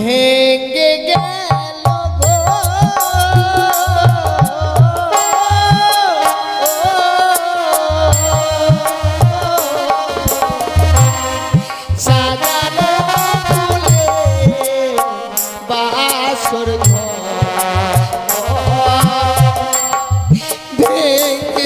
ভেঙে গেল গো সাজানো ফুলে বাসর ভেঙে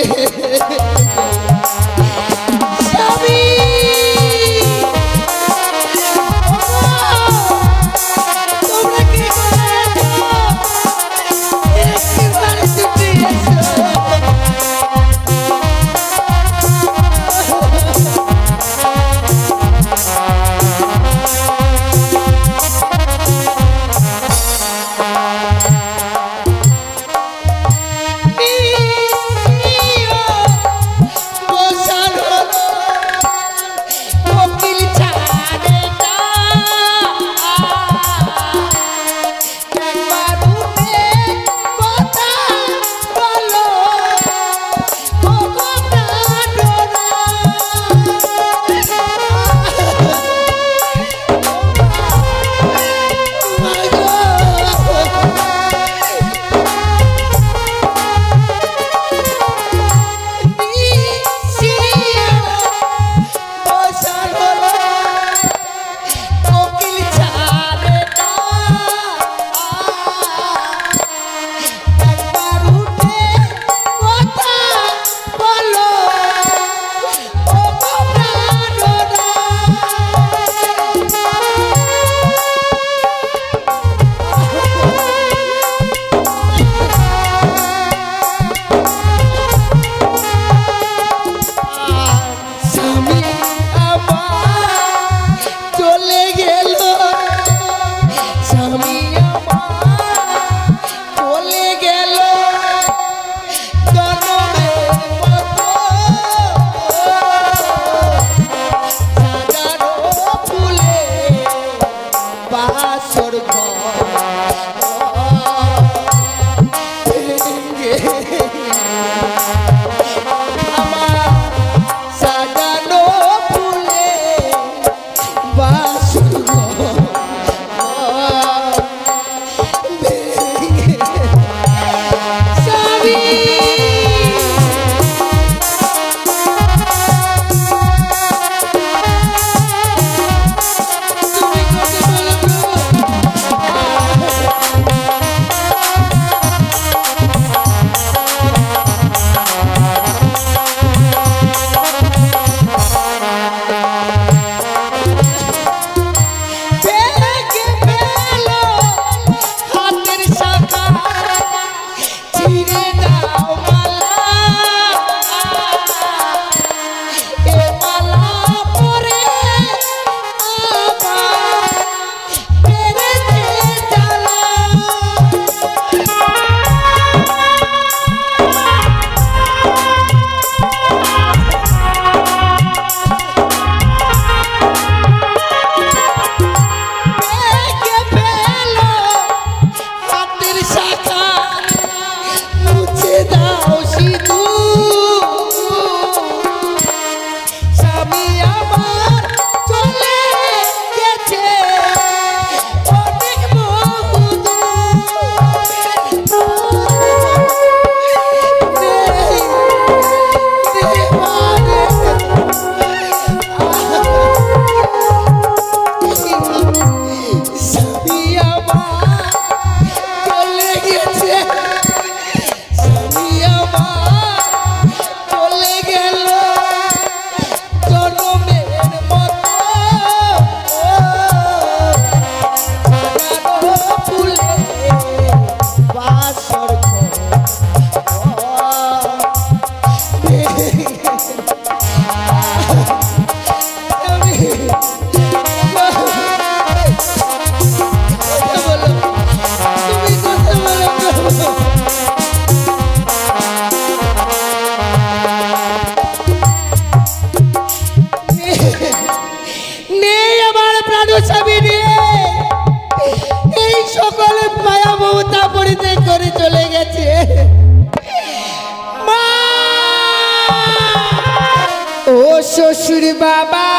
শ্বশুর বাবা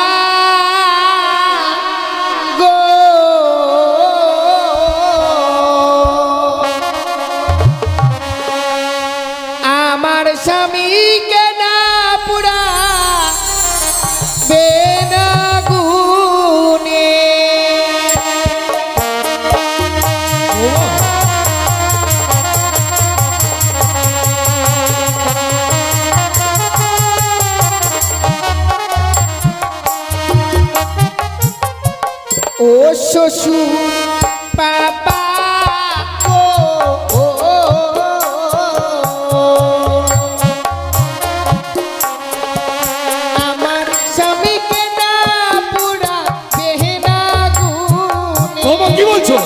গো ও শ্বশুর বাবা গো, আমার স্বামীকে না পুরা বেহেনা গুনে। কি বলছো?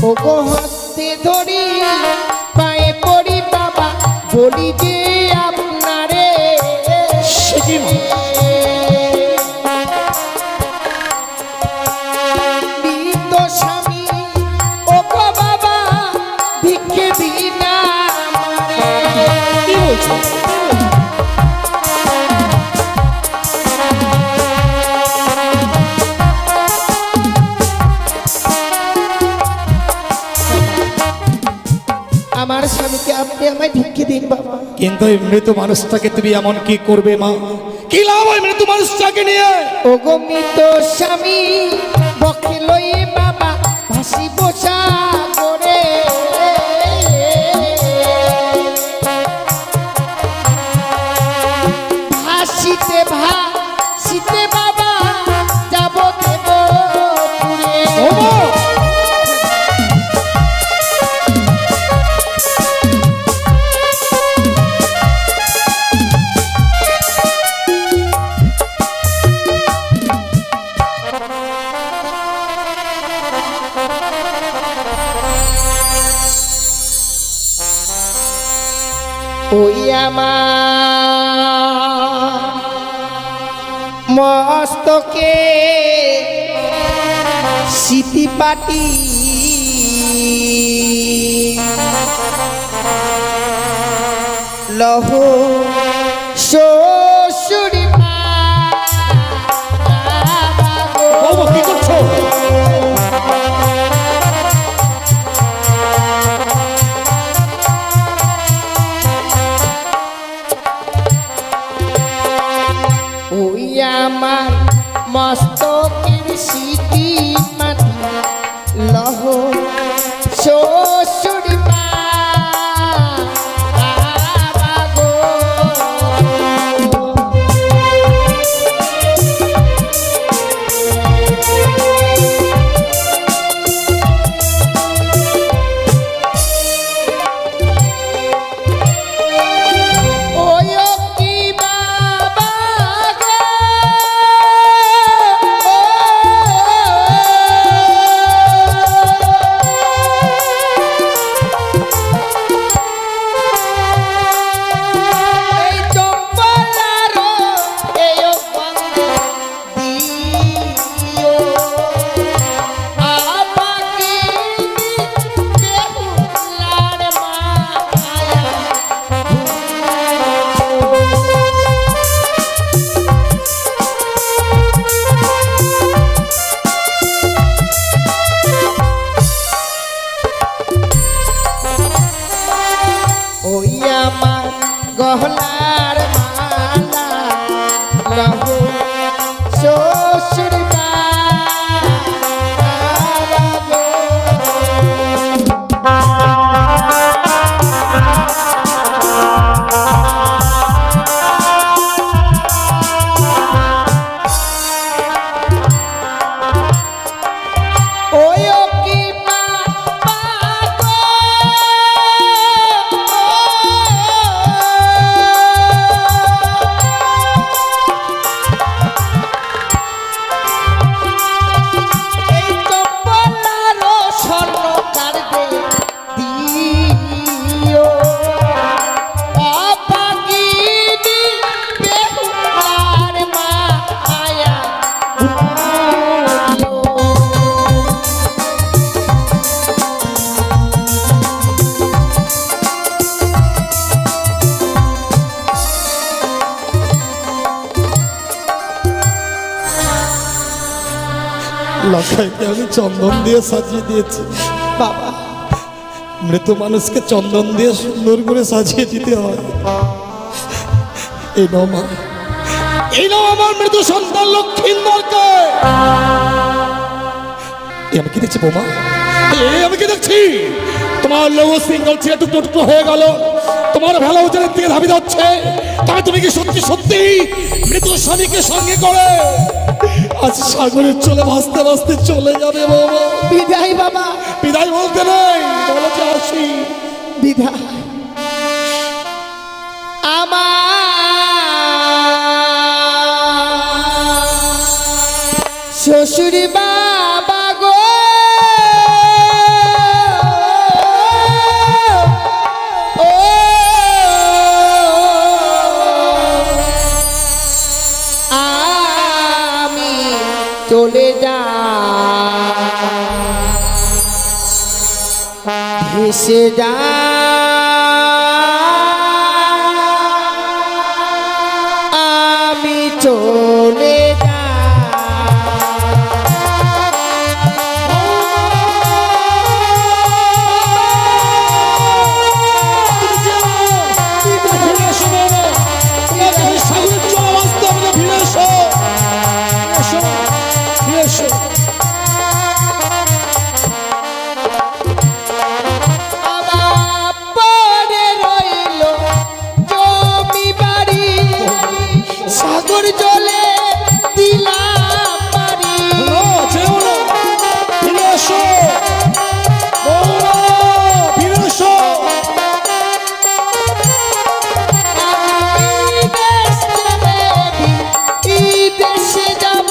ওগো হাতে ধরি পায়ে পড়ি বাবা, বলি যে আপনারে সে কি মা? মৃত স্বামী ওগো বাবা ভিক্ষে দিন আমারে। কি বলছো? আমার স্বামীকে আপনি আমায় ভিক্ষে দিন বাবা। কিন্তু এই মৃত মানুষটাকে তুমি এমন কি করবে মা? কি লাভ হয় মৃত মানুষটাকে নিয়ে? ওগো মৃত স্বামী বকে লয়ে বাবা ভাসি বসা করে। ভাসিতে ভাসিতে বাবা যাব দেব পুরে। ও মা! ওই আমার মস্তকে স্মৃতি পাটি লহ শ্বশুরি ও মা, কি করছো? ওই আমার মস্তকের স্মৃতি মাটি লহ শ্বশুর বাবা গো। ওই কি বাবা গো, এই চম্পলারো এই বন্দে দিও আপাকে দেহুলার মায়া। ওই আমার গহনার মালা লহ শ্বশুর বাবা গো। ওই কি বাবা গো, এই চম্পলারো স্বর্ণ কার্ডে দিও অপাগিনী বেহুলার মায়া ভুলিও। লখাইকে আমি চন্দন দিয়ে সাজিয়ে দিয়েছি বাবা মৃত মানুষকে চন্দন দিয়ে সুন্দর করে সাজিয়ে দিতে হয়। এই নাও মা, এই নাও আমার মৃত সন্তান লক্ষ্মীন্দরকে। আমি কি দেখছি বৌমা? আমি কি দেখছি? তোমার লৌহ সিঙ্গল ছেলে টুকরো টুকরো হয়ে গেল, তোমার ভেলা উজানের দিকে ধাবি যাচ্ছে। তবে তুমি কি সত্যি সত্যি মৃত স্বামীকে সঙ্গে করে আজ সাগরের চলে ভাসতে ভাসতে চলে যাবে বৌমা? বিদায় বাবা, বিদায় বলতে নেই, বলো যে আসি। বিদায়। আমার শ্বশুর বাবা গো, ও আমি চলে যা ভেসে যা আমি চলে যা। আমার পরে রইল জমি বাড়ি, সাগর জলে দিলাম বাড়ি। আমি দেশ ছেড়ে এই দেশে যাব,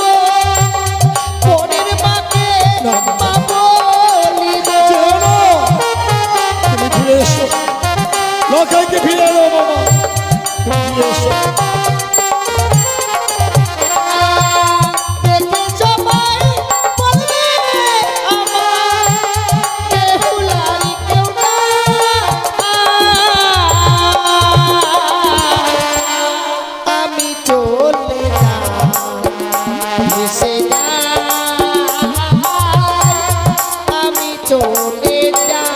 পরের মাকে মা বলিব। লোকাইকে ফিরে এলো বাবা, ফিরে এসো। দেখে সবাই বলবে আমার বেহুলাই কেউ না। আমি চলে যাই ভেসে যাই, আমি চলে যাই।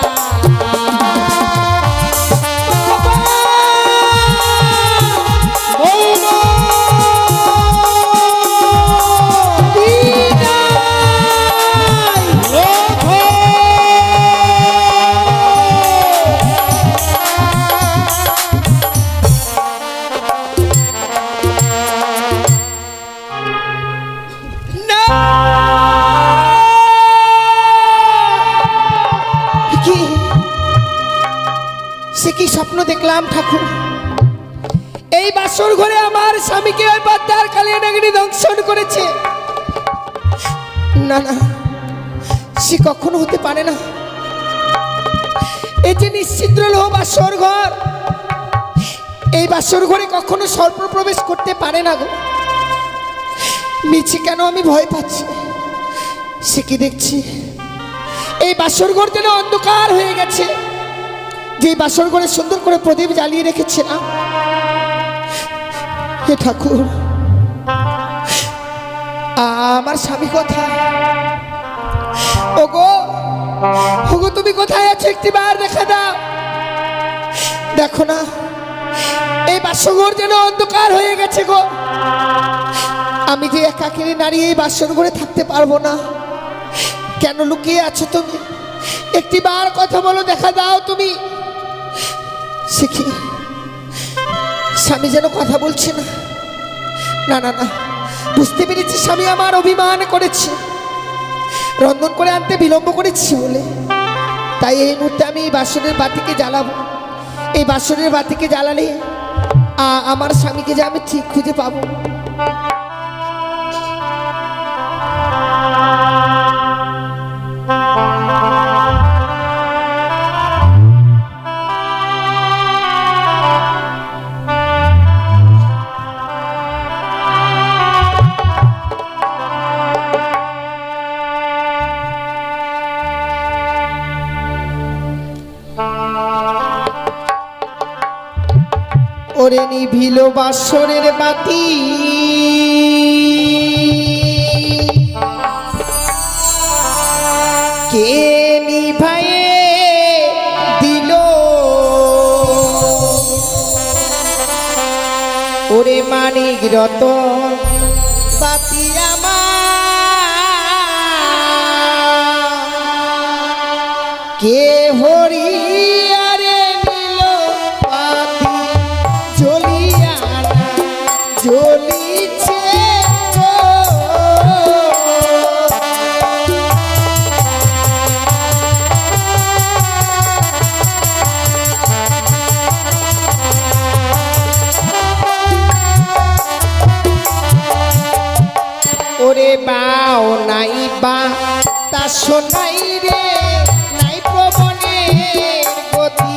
সে কি স্বপ্ন দেখলাম ঠাকুর? এই বাসর ঘরে আমার স্বামীকে ওই পদ্মার কালিয়া নাগিনী দংশন করেছে। না না, সে কখনো হতে পারে না। এই যে নিশ্চিদ্র লোহ বাসর ঘর, এই বাসর ঘরে কখনো সর্প প্রবেশ করতে পারে না গো। নিচে কেন আমি ভয় পাচ্ছি? সে কি দেখছি? এই বাসর ঘর যেন অন্ধকার হয়ে গেছে। যে বাসর ঘরে সুন্দর করে প্রদীপ জ্বালিয়ে রেখেছে না, হে ঠাকুর, আমার স্বামী কোথায়? ওগো ওগো, তুমি কোথায় আছো? একটি বার দেখা দাও। দেখো না, এই বাসর যেন অন্ধকার হয়ে গেছে গো। আমি যে একাকিনী নারী, এই বাসর ঘরে থাকতে পারবো না। কেন লুকিয়ে আছো তুমি? একটি বার কথা বলো, দেখা দাও তুমি। সে কি, স্বামী যেন কথা বলছে না। না না না, বুঝতে পেরেছি স্বামী আমার অভিমান করেছে, রন্ধন করে আনতে বিলম্ব করেছি বলে। তাই এই মুহূর্তে আমি এই বাসনের বাতিকে জ্বালাবো। এই বাসনের বাতিকে জ্বালালে আমার স্বামীকে যে আমি ঠিক খুঁজে পাবো। ওরে নিভিল বাসরের বাতি, কে নিভায়ে দিল? ওরে মানিক রতন বাতি আমার কে হরিয়ারে নিল পাতি জ্বলিয়া না জ্বলিছে গো। ওরে বাও নাই বা তা শোনাই রে নাই প্রবণের গতি।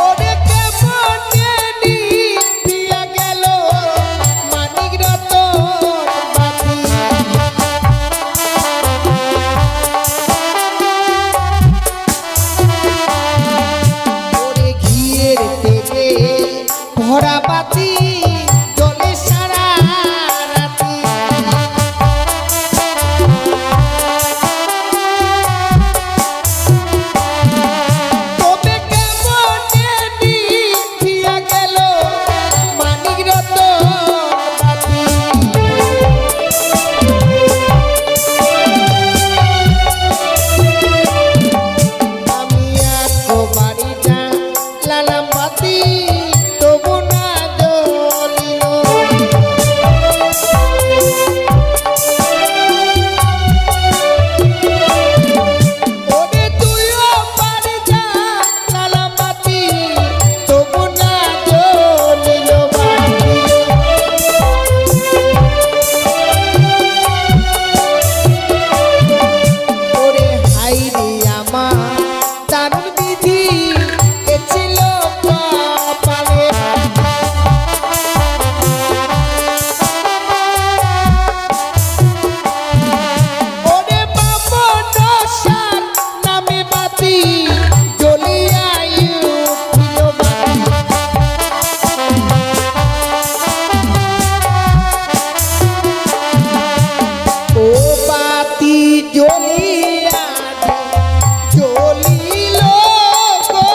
ওরে কেমনে নিভিয়া গেল মানিক রতন বাতি। ওরে ঘিয়ের তেলে ভরা বাতি জ্বলে সারা রাতি। তবে কেমনে নিভিয়া গেল মানিক রতন বাতি। আমি একবারই জ্বালালাম বাতি তবু না জ্বলিল। ওরে তুইও বাড়ি জ্বালালাম বাতি তবু না জ্বলিল বাতি। ওরে হাই রে আমার দারুণ বিধি এ ছিল কপালে। ওরে বামন সার নামে বাতি জ্বলিয়া উঠিল বাতি। ও বাতি জ্বলিয়া জ্বলিল গো।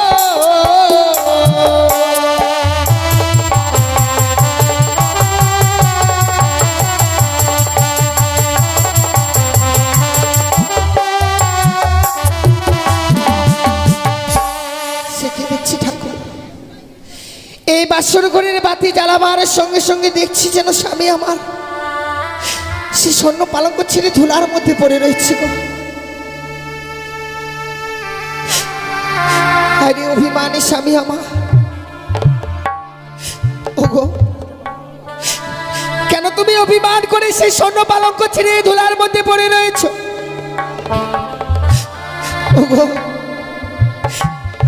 সেকে দেখছি ঠাকুর এই বাসর ঘরের বাতি জ্বালাবার সঙ্গে সঙ্গে দেখছি যেন স্বামী আমার সে স্বর্ণ পালঙ্ক ছেড়ে ধুলার মধ্যে পড়ে রয়েছে গো। আরে অভিমানী স্বামী আমার, ওগো কেন তুমি অভিমান করে সেই স্বর্ণ পালঙ্ক ছেড়ে ধুলার মধ্যে পড়ে রয়েছো? ওগো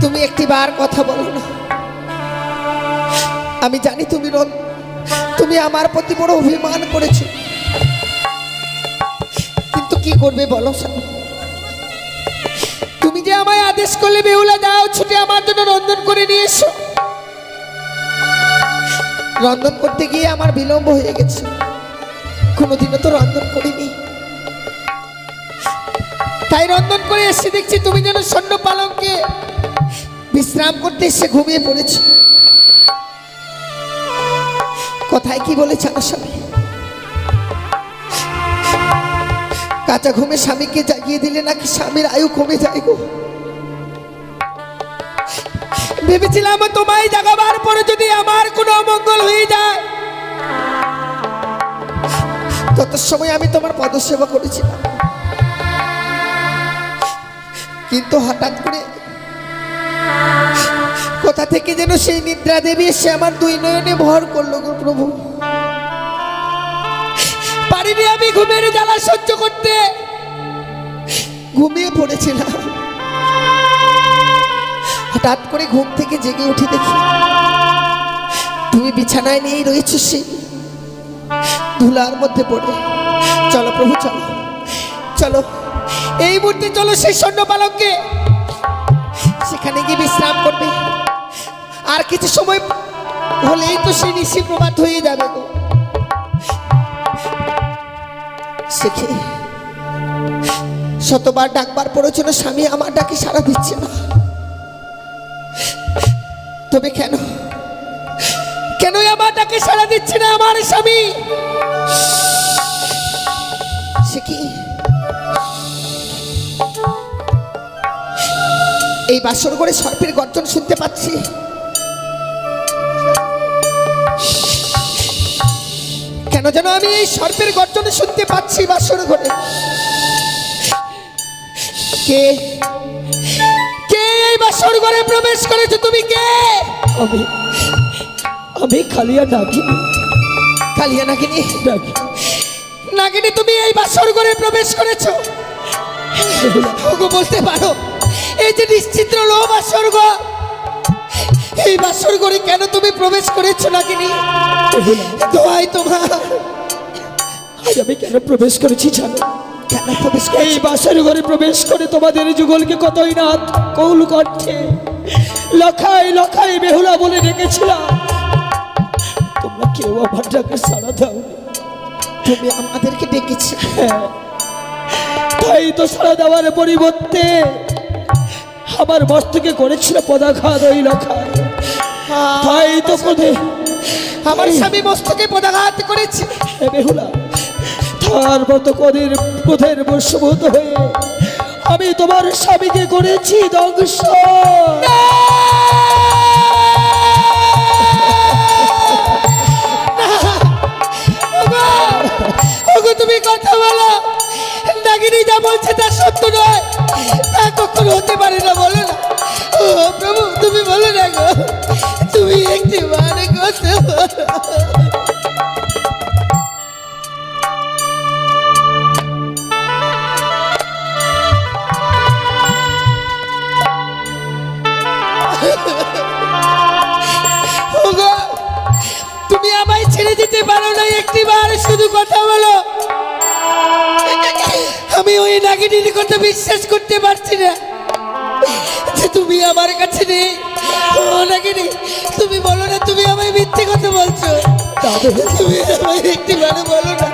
তুমি একটিবার কথা বলো না। আমি জানি তুমি আমার প্রতি বড় অভিমান করেছো, কিন্তু কি করবে বলো স্বামী? তুমি যে আমায় আদেশ করলে বেহুলা যাও ছুটে আমার জন্য রন্ধন করে নিয়ে এসো। রন্ধন করতে গিয়ে আমার বিলম্ব হয়ে গেছে, কোনোদিনও তো রন্ধন করিনি। তাই রন্ধন করে এসে দেখছি তুমি যেন স্বর্ণ পালঙ্কে বিশ্রাম করতে এসে ঘুমিয়ে পড়েছো। কথায় কি বলে জানো স্বামী? কাঁচা ঘুমে স্বামীকে জাগিয়ে দিলে নাকি স্বামীর আয়ু কমে যায় গো। ভেবেছিলাম তোমায় জাগাবার পরে যদি আমার কোনো অমঙ্গল হয়ে যায়, তত সময় আমি তোমার পদসেবা করেছিলাম। কিন্তু হঠাৎ করে কোথা থেকে যেন সেই নিদ্রা দেবী এসে আমার দুই নয়নে ভর করলো গো প্রভু। পারিনি আমি ঘুমের জ্বালা সহ্য করতে, ঘুমিয়ে পড়েছিলাম। হঠাৎ করে ঘুম থেকে জেগে উঠে দেখি তুমি বিছানায় নিয়েই রয়েছো সেই ধুলার মধ্যে পড়ে। চলো প্রভু চলো, চলো এই মুহূর্তে চলো সেই স্বর্ণ পালঙ্কে, সেখানে গিয়ে বিশ্রাম করবে। আর কিছু সময় হলেই তো সেই নিশি প্রভাত হয়ে যাবে গো। শেখে শতবার ডাকবার পরেও যেন স্বামী আমার ডাকে সাড়া দিচ্ছে না। তবে কেন আমার ডাকে সাড়া দিচ্ছে না আমার স্বামী? সে কি এই বাসর করে সর্পের গর্জন শুনতে পাচ্ছি। কেন যেন আমি এই সর্পের গর্জন শুনতে পাচ্ছি বাসর ঘরে। কে কে এই বাসর ঘরে প্রবেশ করেছো? তুমি কে? আমি আমি কালিয়া নাগিনী। কালিয়া নাগিনী? নাগিনী। নাগিনী, তুমি এই বাসর ঘরে প্রবেশ করেছো? ওগো বলতে পারো, এই যে নিশ্চিত্র লো বাসর ঘর, এই বাসর ঘরে কেন তুমি প্রবেশ করেছো নাগিনী? দোহাই তোমার। আজ আমি কেন প্রবেশ করেছি জানো? কেন প্রবেশ এই করেছো? বাসের ঘরে প্রবেশ করে তোমাদের যুগলকে কতই না কৌল কণ্ঠে লখাই লখাই বেহুলা বলে ডেকেছিলাম। তোমরা কেউ আমার ডাকে সাড়া দাও। তুমি আমাদেরকে ডেকেছি। তাই তো সাড়া দেওয়ার পরিবর্তে আমার মস্তকে করেছিল পদাঘাত ওই লখায়। তাই তো কোধে আমার স্বামী মস্তকে পদাঘাত করেছে। বেহুলা, তার মতো ক্রোধের বশীভূত হয়ে আমি তোমার স্বামীকে করেছি ধ্বংস। ওগো তুমি কথা বলো। নাগিনী যা বলছে তা সত্য নয়, তা কখনো হতে পারে না। বলো না। ও প্রভু, তুমি বলো না গো, তুমি একটি মানে কথা বলো। ওগো, তুমি আমায় ছেড়ে দিতে পারো না, একটি বার শুধু কথা বলো। আমি ওই নাগিনীর কথা বিশ্বাস করতে পারছি না যে তুমি আমার কাছে নেই। ও নাগিনী, তুমি বলো না, তুমি আমায় মিথ্যে কথা বলছো। তুমি আমায় একটি বার বলো না।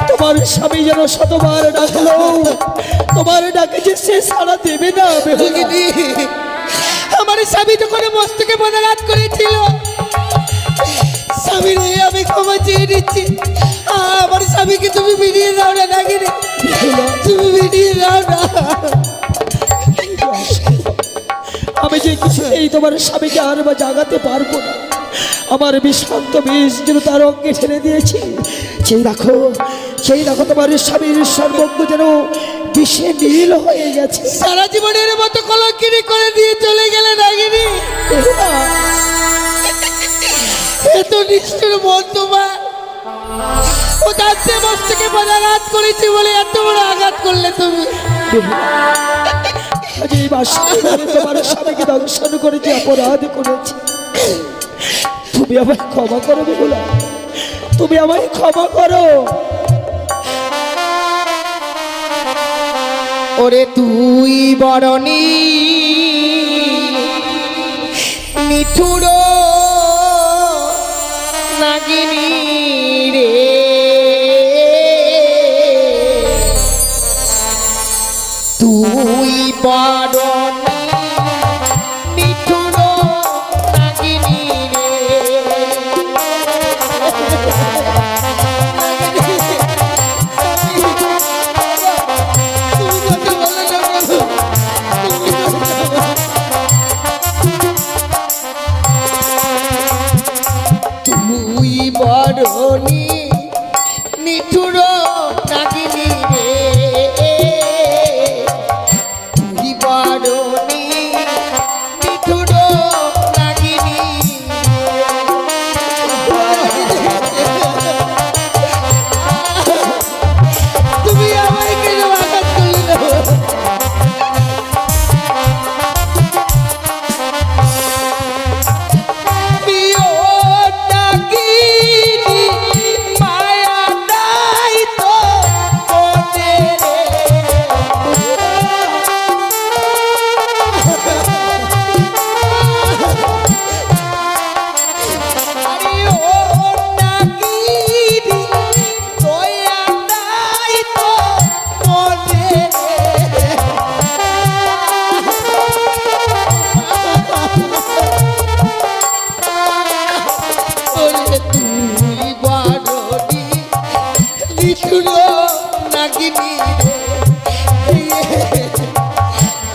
তোমার স্বামী যেন শতবার ডাকলো, তোমার ডাকে যে সে সাড়া দেবে না। নাগিনী, আমার স্বামী যখন মস্তকে পদাঘাত করেছিল, স্বামীর হয়ে আমি ক্ষমা চেয়ে নিচ্ছি। আমার স্বামীকে তুমি মিলিয়ে দাও না নাগিনী, তুমি মিলিয়ে দাও না। আমি যে কিছুতেই তোমার স্বামীকে আর বা জাগাতে পারবো না। আমার বিষাক্ত বিষ যেন তার অঙ্গে ঠেলে দিয়েছি। সেই দেখো তোমার স্বামীর সর্বজ্ঞ যেন বিষে নীল হয়ে গেছে। সারা জীবনের মতো কলঙ্কিনী করে দিয়ে চলে গেলে নাগিনী। এত নিষ্ঠুর মন তোমার। ও দাঁতে মস্তকে পদাঘাত করেছি বলে এত বড় আঘাত করলে তুমি। আজ এই বাসায় তোমার স্বামীকে দংশন করেছি, অপরাধ করেছি। তুমি আমায় ক্ষমা করো বেহুলা, তুমি আমায় ক্ষমা করো। ওরে তুই বরণী মিঠুর নাগিনী রে, তুই বরণী মিঠুর নাগিনী রে। তুই বরণী নিঠুর নাগিনী রে, তুই বরণী নিঠুর নাগিনী। তুমি আমায় কেন আঘাত করলে না? প্রিয় নাগিনী নাগিনী রে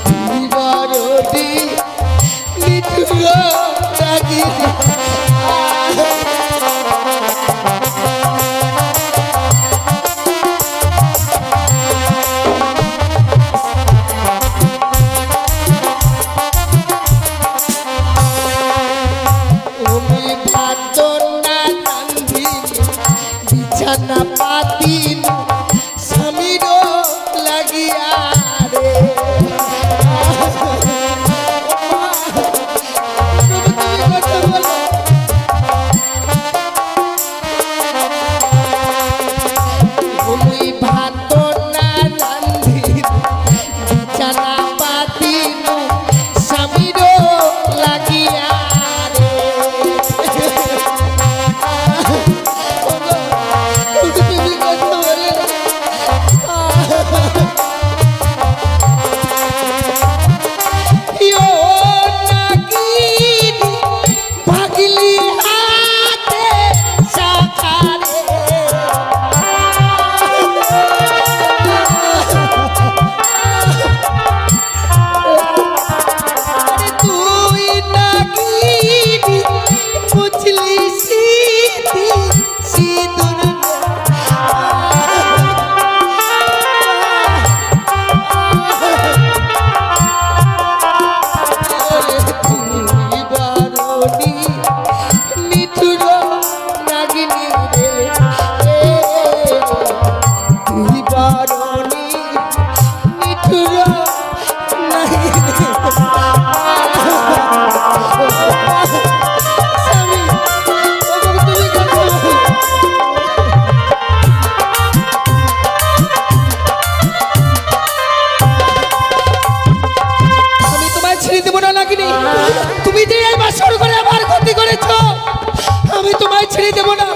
তুই বড়টি নিঠুর নাগিনী তুমি ভাতর না রান্ধিনি বিছানা পাতিন স্বামীর লাগিয়া রে তুমি কথা বলো তুমি ভাতর না রান্ধিনি বিছানা পাতিন স্বামীর লাগিয়া তুমি কথা বলে না ইয়ো নাগিনী ভাগলি হাতে সাকারে তুই নাগিনী বুঝলি সিদ্ধি সিঁদুর তুই বারণী নিঠুর নাগিনী রে তুই বারণী নিঠুর নাগিনী স্বামী তুমি কথা বলো। আমি তোমায় ছেড়ে দেবো না নাগিনী তুমি যে এই বাসর করে আমার ক্ষতি করেছো আমি তোমায় ছেড়ে দেবো না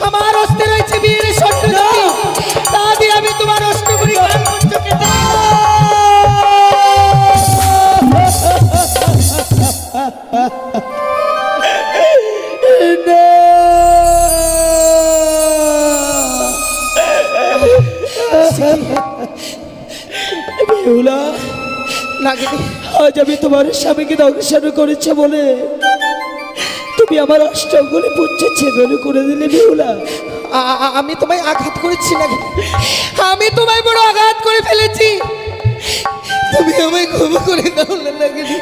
আমার অস্তে রয়েছে বিয়ের স্বর্ণ তা দিয়ে আমি তোমার অস্ত করি বেহুলা, নাগিনী আজ আমি তোমার স্বামীকে দংশন করেছে বলে তুমি আমার অষ্টগুলি পুচ্ছে ছেদন করে দিলে বেহুলা। আমি তোমায় আঘাত করেছি নাকি আমি তোমায় বড় আঘাত করে ফেলেছি তুমি আমায় ক্ষমা করে দাও না নাগিনী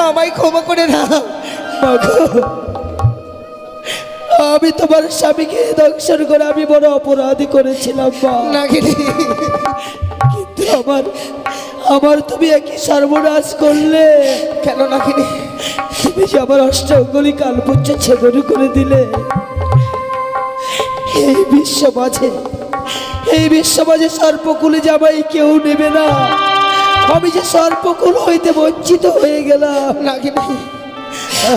আমায় ক্ষমা করে দাও মাগো, আমি তোমার স্বামীকে দংশন করে আমি বড় অপরাধী করেছিলাম মা। নাগিনী কিন্তু আমার তুমি একই সর্বনাশ করলে। কেন নাগিনী তুমি যে আমার অষ্টগুলি কালপুচ্ছ ছেদন করে দিলে। এই বিশ্বমাঝে সর্পকুলে জামাই কেউ নেবে না। আমি যে সর্পকুল হইতে বঞ্চিত হয়ে গেলাম। নাগিনী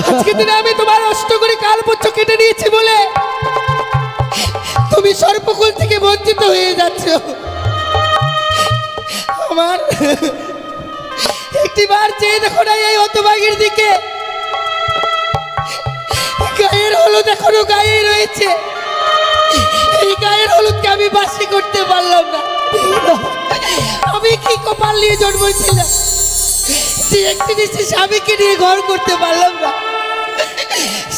আজকে দিনে আমি তোমার অষ্ট করে কালপুচ্ছ কেটে নিয়েছি বলে তুমি সর্পকুল থেকে বঞ্চিত হয়ে যাচ্ছ। আমার একটিবার চেয়ে দেখো না এই হতভাগীর দিকে গায়ের হলুদ এখনো গায়ে রয়েছে এই গায়ের হলুদকে আমি বাসি করতে পারলাম না। আমি কি কপাল নিয়ে জন্মেছিলাম যে একটি দেশে স্বামীকে নিয়ে ঘর করতে পারলাম না।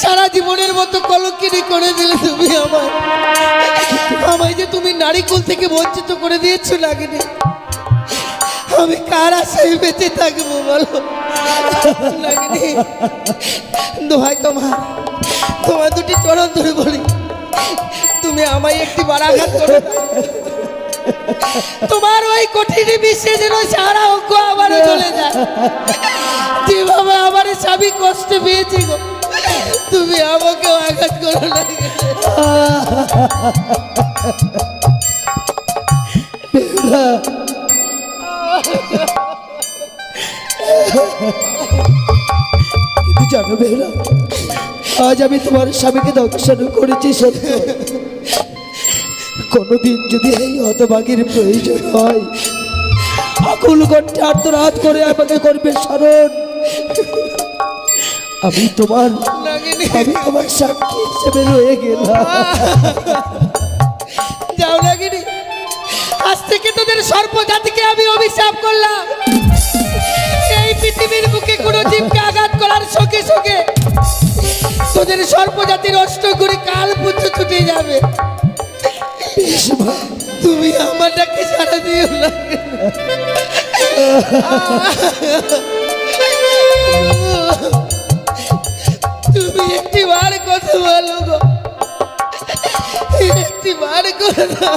সারা জীবনের মতো কলঙ্কিনী করে দিলে তুমি আমায় যে তুমি নারীকুল থেকে বঞ্চিত করে দিয়েছো নাগিনী। আমি কার আশায় বেঁচে থাকবো বলো নাগিনী। দোহাই তোমার দুটি চরণ ধরে বলি তুমি আমায় একটি বারাঘাত করো। তোমার ওই কঠিন বিশ্বে যেন সারা অঙ্ক আবার চলে যায়। যেভাবে আমার স্বামী কষ্ট পেয়েছি গো তুমি আমাকে আঘাত করো না। কিন্তু জানো বেহুলা, আজ আমি তোমার স্বামীকে দংশন করেছি সত্য। কোনোদিন যদি এই হতভাগীর প্রয়োজন হয় আকুল কণ্ঠে আর্তনাদ করে আমাকে করবে স্মরণ। আমি তোমার সাক্ষী হিসেবে রয়ে গেলাম। যাও নাগিনী আজ থেকে তোদের সর্প জাতিকে আমি অভিশাপ করলাম, এই পৃথিবীর বুকে কোনো জীবকে আঘাত করার সঙ্গে সঙ্গে তোদের সর্প জাতির অষ্ট করে কাল পুত্র ছুটে যাবে। তুমি আমারটাকে সারা দিও না। তুমি একটি বার কথা বলো গো, একটি বার কথা।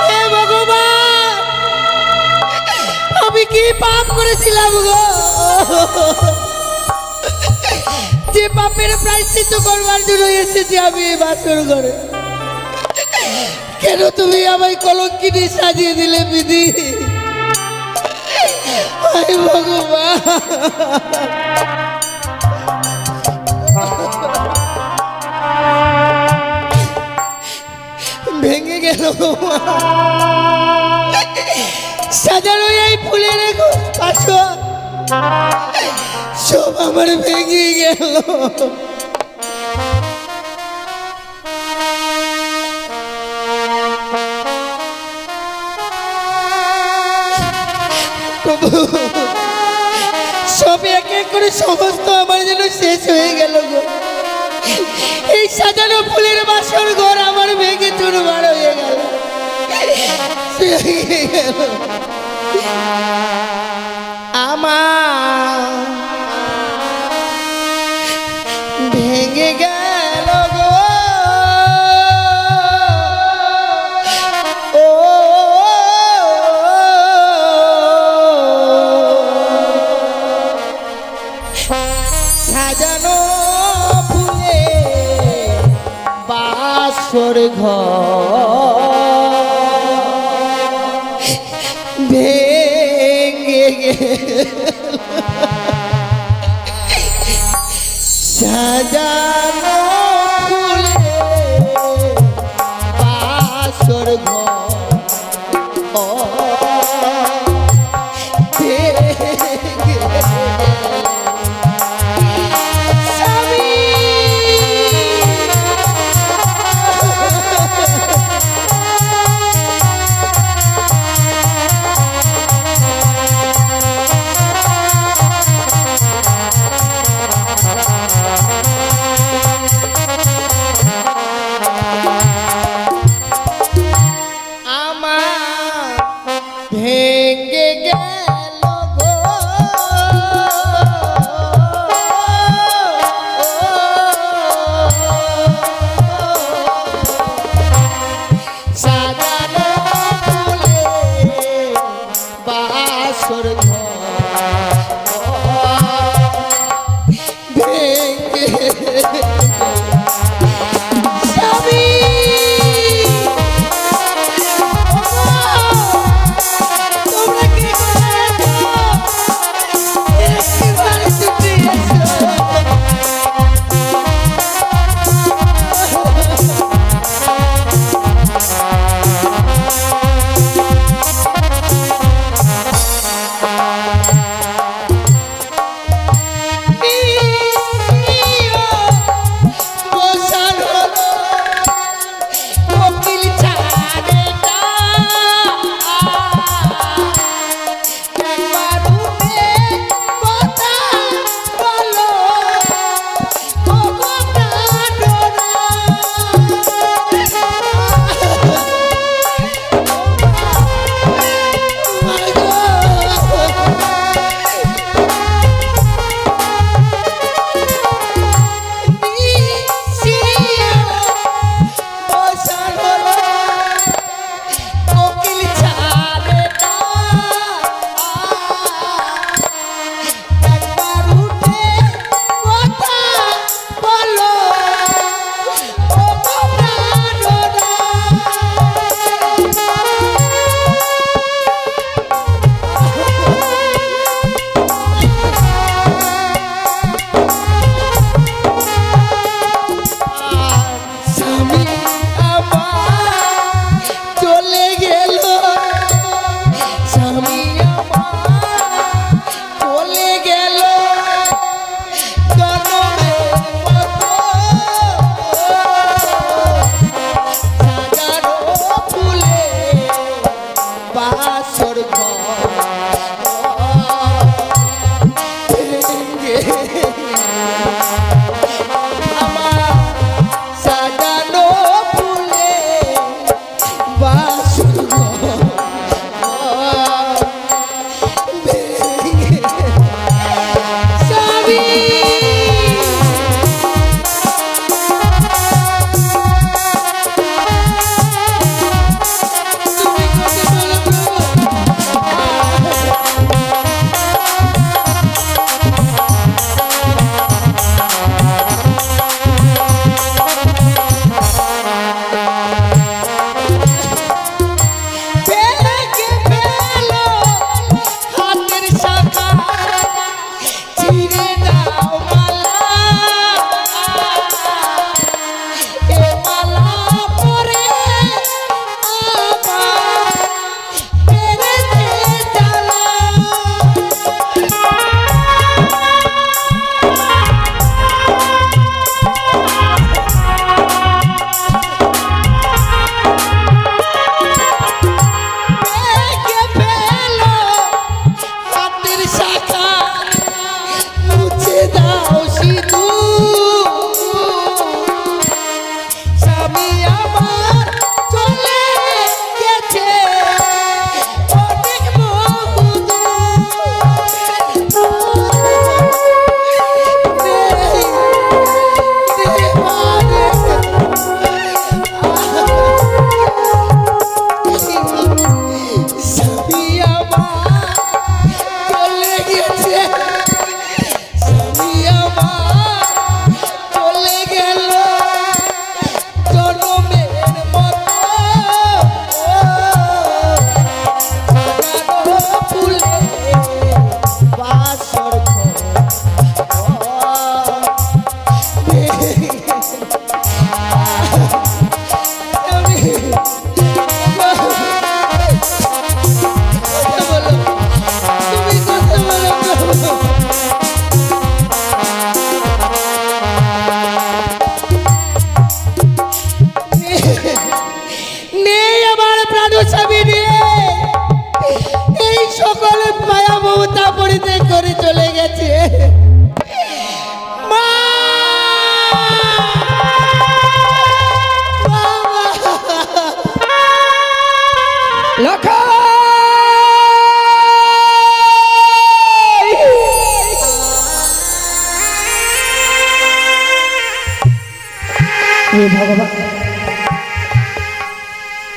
হে ভগবান, আমি কি পাপ করেছিলাম গো, যে পাপের প্রায়শ্চিত্ত করবার জন্য এসেছি আমি এই বাসর ঘরে? কেন তুমি আমায় কলঙ্কিনী সাজিয়ে দিলে বিধি? হায় ভগবান, ভেঙে গেল সাজানো এই ফুলের আসর, সব আমার ভেঙে গেল। সব এক এক করে সমস্ত আমার যেন শেষ হয়ে গেল গো। এই সাজানো ফুলের বাসর ঘর আমার ভেঙে চুরমার হয়ে গেল। আমার ভেঙে গেল গো, ও সাজানো ফুলে বাসর ঘর ভেঙে গেল। সাজানো ফুলে বাসর ঘর ভেঙে গেল। স্বামী,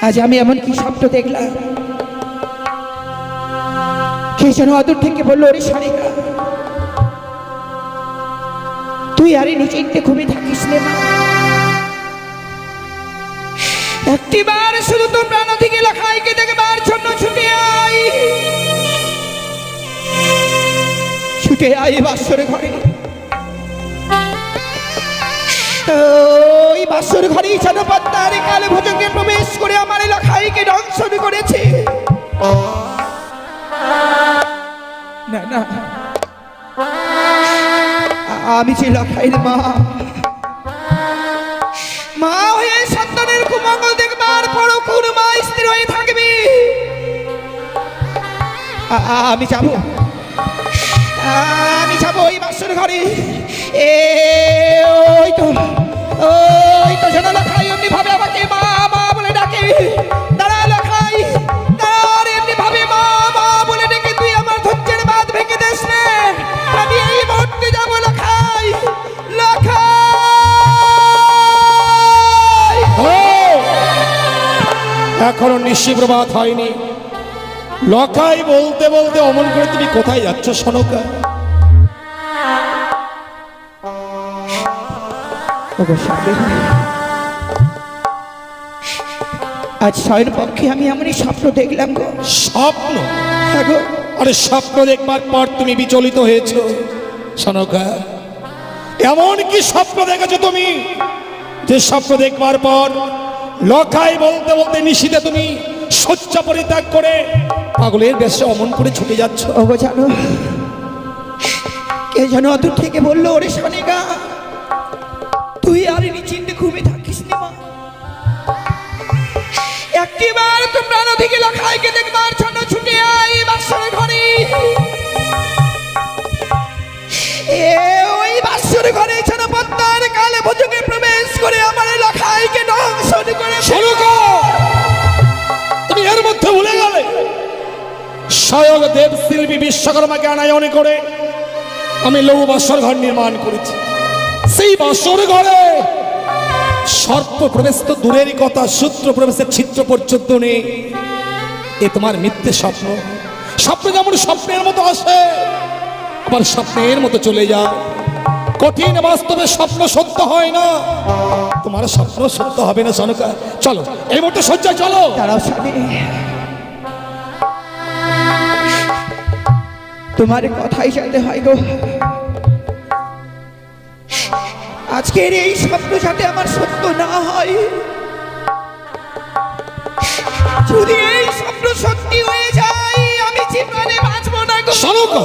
আজ আমি এমন কি স্বপ্ন দেখলাম, কে যেন অদূর থেকে বললো, ওরে সারিকা, তুই আরে নিচিন্তে ঘুমিয়ে থাকিস রে মা। একটিবার শুধু তোর প্রাণ থেকে লখাইকে দেখবার জন্য ছুটে আই, ছুটে আই বাসর ঘরে। ওই বাসর ঘরেই যেন পদ্মার কালে ভোজকে প্রবেশ করে আমার লখাইকে দংশন করেছে। না না, আমি যে লখাইয়ের মা, মা হয়ে সন্তানের কুমঙ্গল দেখবার পরও কোন মা স্থির হয়ে থাকবে? আমি যাব, আমি যাব ওই বাসর ঘরে। ওই তো যেন লখাই এমনি ভাবে আমাকে মা মা বলে ডাকে। দাঁড়া লখাই, তার এমনি ভাবে মা মা বলে ডেকে তুই আমার ধৈর্যের বাঁধ ভেঙে দিস রে। আমি এই মুহূর্তে যাবো লখাই, লখাই। এখনো নিশি প্রভাত হয়নি, লখাই বলতে বলতে অমন করে তুমি কোথায় যাচ্ছ সনকা? আজ শয়ের পক্ষে আমি এমনই স্বপ্ন দেখলাম গো। স্বপ্ন? হ্যাঁ গো। আরে স্বপ্ন দেখবার পর তুমি বিচলিত হয়েছ সনকা? এমন কি স্বপ্ন দেখেছো তুমি যে স্বপ্ন দেখবার পর লখাই বলতে বলতে নিশিতে তুমি শয্যা পরিত্যাগ করে পাগলের বেশে অমন করে ছুটে যাচ্ছ? ওগো জানো, কে যেন অদূর থেকে বললো, ওরে সনিকা, তুই আর নিচিন্তে ঘুমিয়ে থাকিস নি মা। একটিবার তো প্রাণ থেকে লখাইকে দেখবার জন্য ছুটে আই বাসর ঘরে। ওই বাসর ঘরে যেন পদ্মার কালে ভোজকে প্রবেশ করে আমার লখাইকে দংশন করে। সনকা, তুমি এর মধ্যে ভুলে গেলে স্বয়ং দেব শিল্পী বিশ্বকর্মাকে আনায়ন করে আমি লৌহ বাসর ঘর নির্মাণ করেছি। সেই বাসর ঘরে সর্প প্রবেশ তো দূরেরই কথা, সূত্র প্রবেশের ছিদ্র পর্যন্ত নেই। এ তোমার মিথ্যে স্বপ্ন। স্বপ্ন যেমন স্বপ্নের মতো আসে, আবার স্বপ্নের মতো চলে যায়। কঠিন বাস্তবে স্বপ্ন সত্য হয় না, তোমার স্বপ্ন সত্য হবে না সনকা। চলো এই মুহূর্তে শয্যায় চলো। দাঁড়াও স্বামী, তোমার কথাই চাইতে হয় গো। আজকের এই স্বপ্ন যাতে আমার সত্য না হয়। যদি এই স্বপ্ন সত্যি হয়ে যায় আমি জীবনে বাঁচবো না গো। সনকা,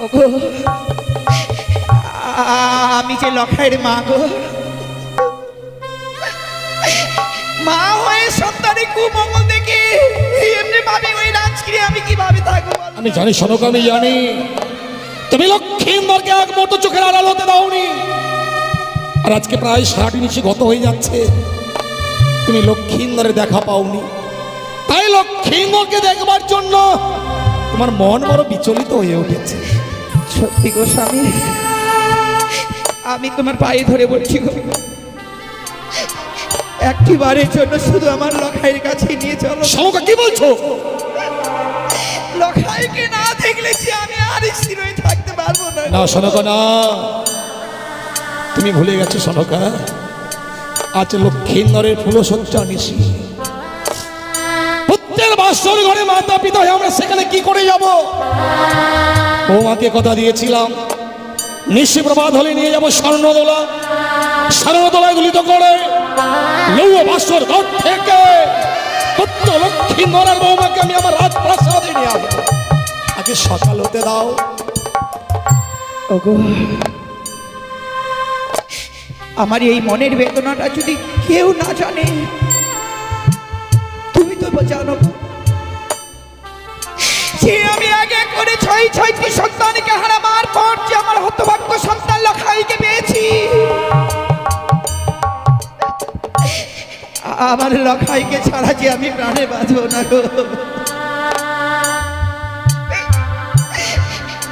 ওগো, আমি যে লখাইয়ের মা গো, মা হয়ে সন্তানের কুমঙ্গল দেখে এমনি ভাবে ওই রাজগিরি আমি কিভাবে থাকবো? আমি জানি সনকা, আমি জানি তুমি লক্ষ্মীন্দরকে এক মতো চোখের আড়াল হতে দাওনি। আর আজকে প্রায় 60 নিচে গত হয়ে যাচ্ছে, তুমি লক্ষ্মীন্দরের দেখা পাওনি। তাই লক্ষ্মীন্দরকে দেখবার জন্য তোমার মন বড় বিচলিত হয়ে উঠেছে। সত্যি গো স্বামী, আমি তোমার পায়ে ধরে বলছি গো, একটি বারের জন্য শুধু আমার লখাইয়ের কাছে নিয়ে চলো। সনকা, কি বলছো? লখাইকে না দেখলে যে আমি আর স্থির হয়ে থাকতে পারবো না। না সনকা, না, তুমি ভুলে গেছো সনকা। আজ লক্ষ্মীন্দরের ফুলসজ্জা নিশি, প্রত্যেক বাসর ঘরে মাতা পিতা হয়ে আমরা সেখানে কি করে যাব? বৌমাকে কথা দিয়েছিলাম নিশি প্রভাত হলে নিয়ে যাবো স্বর্ণদোলা, স্বর্ণদোলায় দুলিত করে লৌহ বাসর ঘর থেকে সত্য লক্ষ্মীন্দরের বৌমাকে আমি আমার রাজপ্রাসাদে নিয়ে আসবো। আগে সকাল হতে দাও। ওগো, আমার এই মনের বেদনাটা যদি কেউ না জানে, তুমি তো জানো যে আমি আগে করে 6টি সন্তানকে হারাবার পর যে আমার হতভাগ্য সন্তান লখাইকে পেয়েছি। আমার লখাইকে ছাড়া যে আমি প্রাণে বাঁচবো না গো।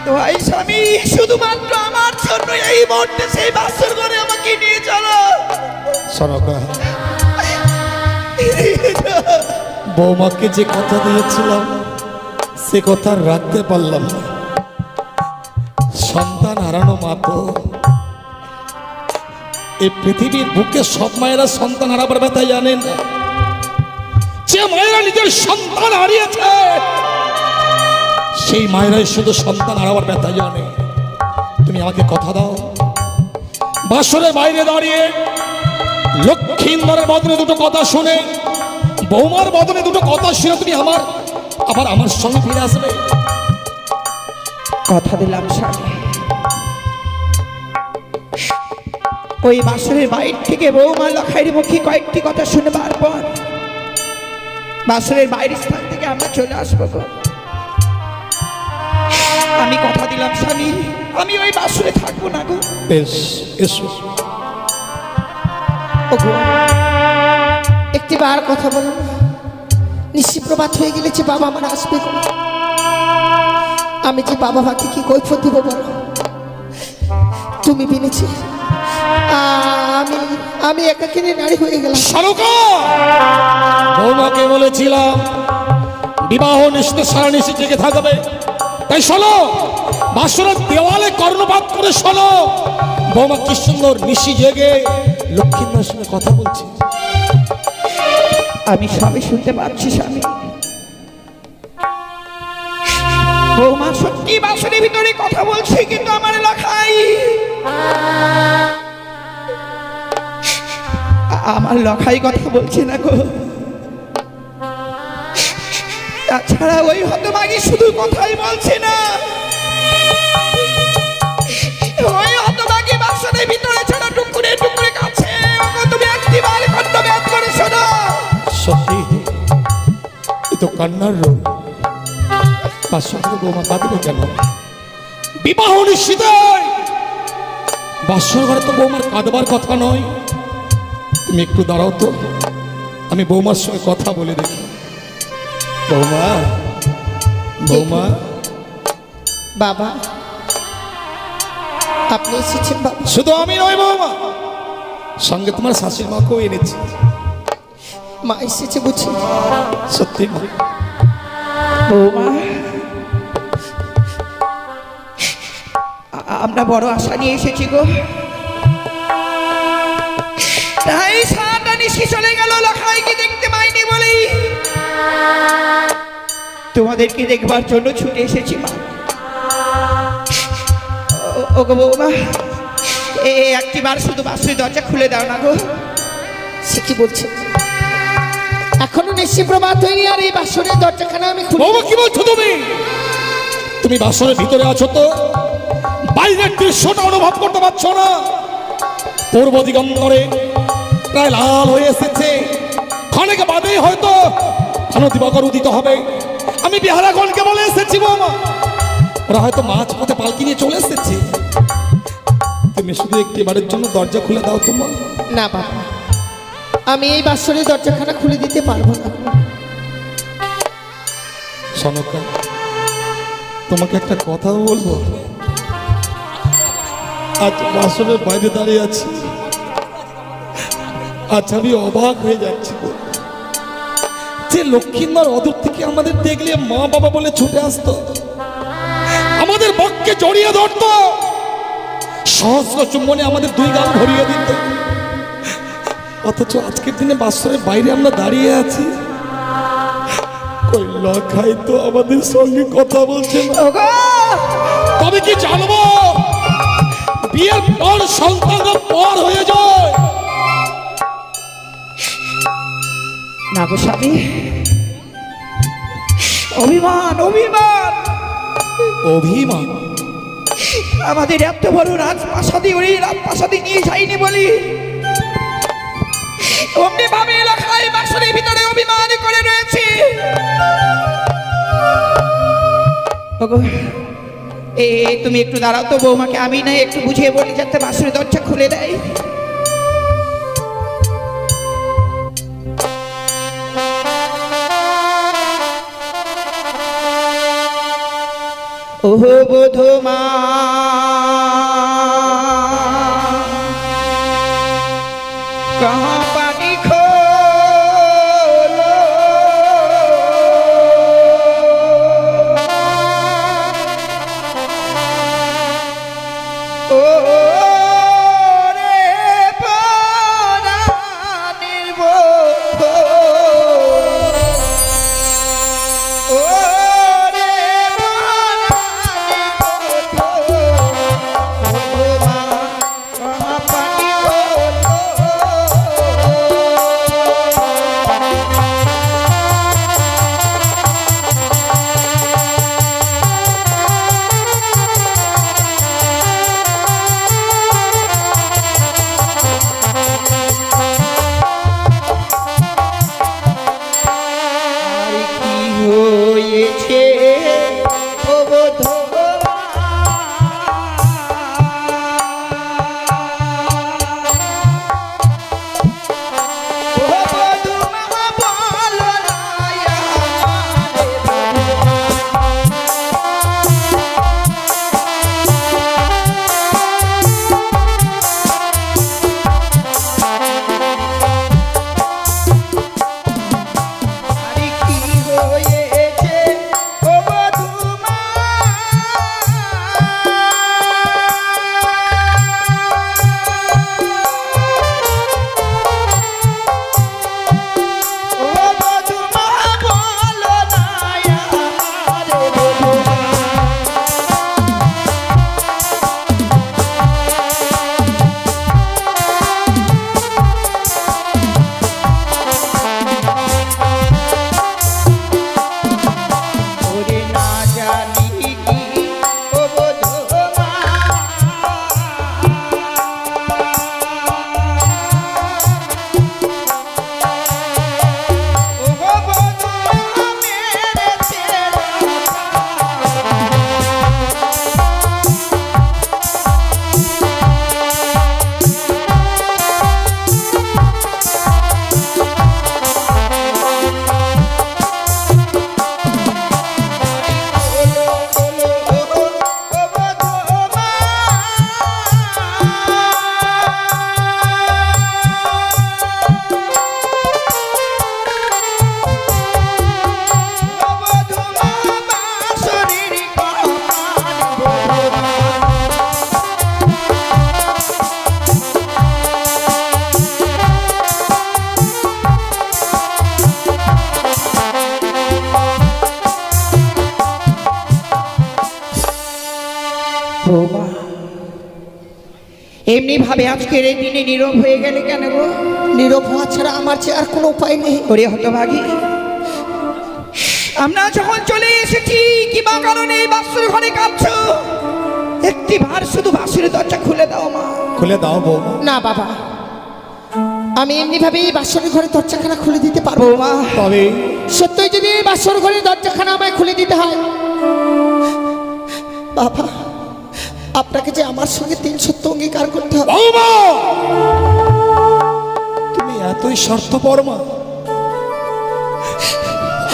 তো এই স্বামী, শুধুমাত্র আমার জন্য এই মুহূর্তে সেই বাসর ঘরে আমাকে নিয়ে চলো। সনকা, বৌমাকে যে কথা দিয়েছিলাম সে কথা আর রাখতে পারলাম না। সন্তান হারানো মা তো এই পৃথিবীর বুকে সব মায়েরা সন্তান হারাবার ব্যথা জানেন না। যে মায়েরা নিজের সন্তান হারিয়েছে সেই মায়েরাই শুধু সন্তান হারাবার ব্যথা জানে। তুমি আমাকে কথা দাও, বাসরের বাইরে দাঁড়িয়ে লক্ষ্মীন্দরের বদনে দুটো কথা শুনে, বৌমার বদনে দুটো কথা শুনে তুমি আবার আমার সঙ্গে ফিরে আসবে। কথা দিলাম স্বামী, ওই বাসরের বাইর থেকে বৌমা লখাইয়ের মুখে কয়েকটি কথা শুনবার পর বাসরের বাইরের স্থান থেকে আমরা চলে আসবো গো। আমি কথা দিলাম স্বামী, আমি ওই বাসরে থাকবো না গো। বেশ, এসো। ওগো, একটি বার কথা বলো, নিশি প্রভাত হয়ে গেলে যে বাবা আমার আসবে গো। আমি যে বাবা মাকে কি কৈফিয়ত দিব বলো? তুমি বিনেছি আমি একাকিনী নারী হয়ে গেলাম। শালুকা, বৌমাকে বলেছিলাম বিবাহ নিশ্চিত সারা নিশি জেগে থাকবে, তাই শোনো, বাসরের দেওয়ালে কর্ণপাত করে শোনো, বৌমা কি সুন্দর নিশি জেগে লক্ষ্মীন্দরের সঙ্গে কথা বলছে। আমি সবই শুনতে পাচ্ছি স্বামী। বৌমা সত্যি বাসরের ভিতরে কথা বলছে, কিন্তু আমার লখাই কথা বলছে না গো। তাছাড়া ওই হতভাগী শুধু কথাই বলছে না, ওই হতভাগী বাসরের ভিতরে ছাড়া টুকুরে টুকুরে কাছে। তুমি একটিবার কণ্ঠভেদ করে শোনো। সত্যি এ তো কান্নার রোগ। বাসরে বৌমা কাঁদবে কেন? বিবাহ নিশ্চিত, বাসর ঘরে তো বৌমার কাঁদবার কথা নয়। তুমি একটু দাঁড়াও তো, আমি বৌমার সঙ্গে কথা বলে দেখি। বৌমা, বৌমা। বাবা, আপনি এসেছেন বাবা? শুধু আমি নয় বৌমা, সঙ্গে তোমার শাশুড়ি মাকেও এনেছি। মা এসেছে বুঝি? সত্যি মা। বৌমা, আমরা বড় আশা নিয়ে এসেছি গো। তাই সারাটা নিশি চলে গেল লখাইকে দেখতে পাইনি বলেই তোমাদেরকে দেখবার জন্য ছুটে এসেছি মা। ও গো বৌমা, একটিবার শুধু বাসুর দরজা খুলে দাও না গো। সে কি বলছে? এখনো নিশি প্রভাত হয়নি আর এই বাসরের দরজাখানা আমি খুলে? বৌমা কি বলছো তুমি? তুমি বাসরের ভিতরে আছো তো বাইরের দৃশ্যটা অনুভব করতে পারছো না? পূর্ব দিগন্তরে প্রায় লাল হয়ে এসেছে, ক্ষণিক বাদেই হয়তো দিবাকর উদিত হবে। আমি বিহারাগণকে বলে এসেছি বৌমা, ওরা হয়তো মাছ পথে পালকি নিয়ে চলে এসেছে। তুমি শুধু একটি বারের জন্য দরজা খুলে দাও তোমার। না বাবা, আমি এই বাসরের দরজাখানা খুলে দিতে পারবো না। সনকা, তোমাকে একটা কথা বলবো। আজ বাসরের বাইরে দাঁড়িয়ে আছি, আজ আমি অবাক হয়ে যাচ্ছি গো। যে লক্ষ্মীন্দর অদূর থেকে আমাদের দেখলে মা বাবা বলে ছুটে আসতো, আমাদের বক্ষে জড়িয়ে ধরতো, সহস্র চুম্বনে আমাদের দুই গাল ভরিয়ে দিত। অথচ আজকের দিনে বাসরের বাইরে আমরা দাঁড়িয়ে আছি, কই লখাই তো আমাদের সঙ্গে কথা বলছে না। তবে কি জানবো, বিয়ের পর সন্তানরা পর হয়ে যায় না গো স্বামী। অভিমান অভিমান অভিমান। আমাদের এত বড় রাজপ্রাসাদে ওই রাজপ্রাসাদে নিয়ে যায়নি বলি অমনি ভাবে এলাকায় বাসনের ভিতরে অভিমান করে রয়েছে। তুমি একটু দাঁড়াও তো বৌমাকে, আমি না একটু বুঝিয়ে বলি যাতে বাসনের দরজা খুলে দেয়। ওহো বধূমা, कहाँ হয়েছে ও বধূ এমনি ভাবে আজকের এই দিনে নীরব হয়ে গেলে কেন গো? নীরব হওয়া ছাড়া আমার যে আর কোনো উপায় নেই। ওরে হতভাগী, আমরা যখন চলে এসেছি কিবা কারণে এই বাসুর ঘরে কাঁদছো, একটি বার শুধু বাসুরের দরজা খুলে দাও মা। খুলে দাও বউ। না বাবা, আমি এমনি ভাবে এই বাসর ঘরের দরজাখানা খুলে দিতে পারবো মা। তবে সত্যই যদি এই বাসর ঘরের দরজাখানা আমায় খুলে দিতে হয়, বাবা আপনাকে যে আমার সঙ্গে 3 সত্য অঙ্গীকার করতে হবে। বৌমা, তুমি এতই স্বার্থপর মা?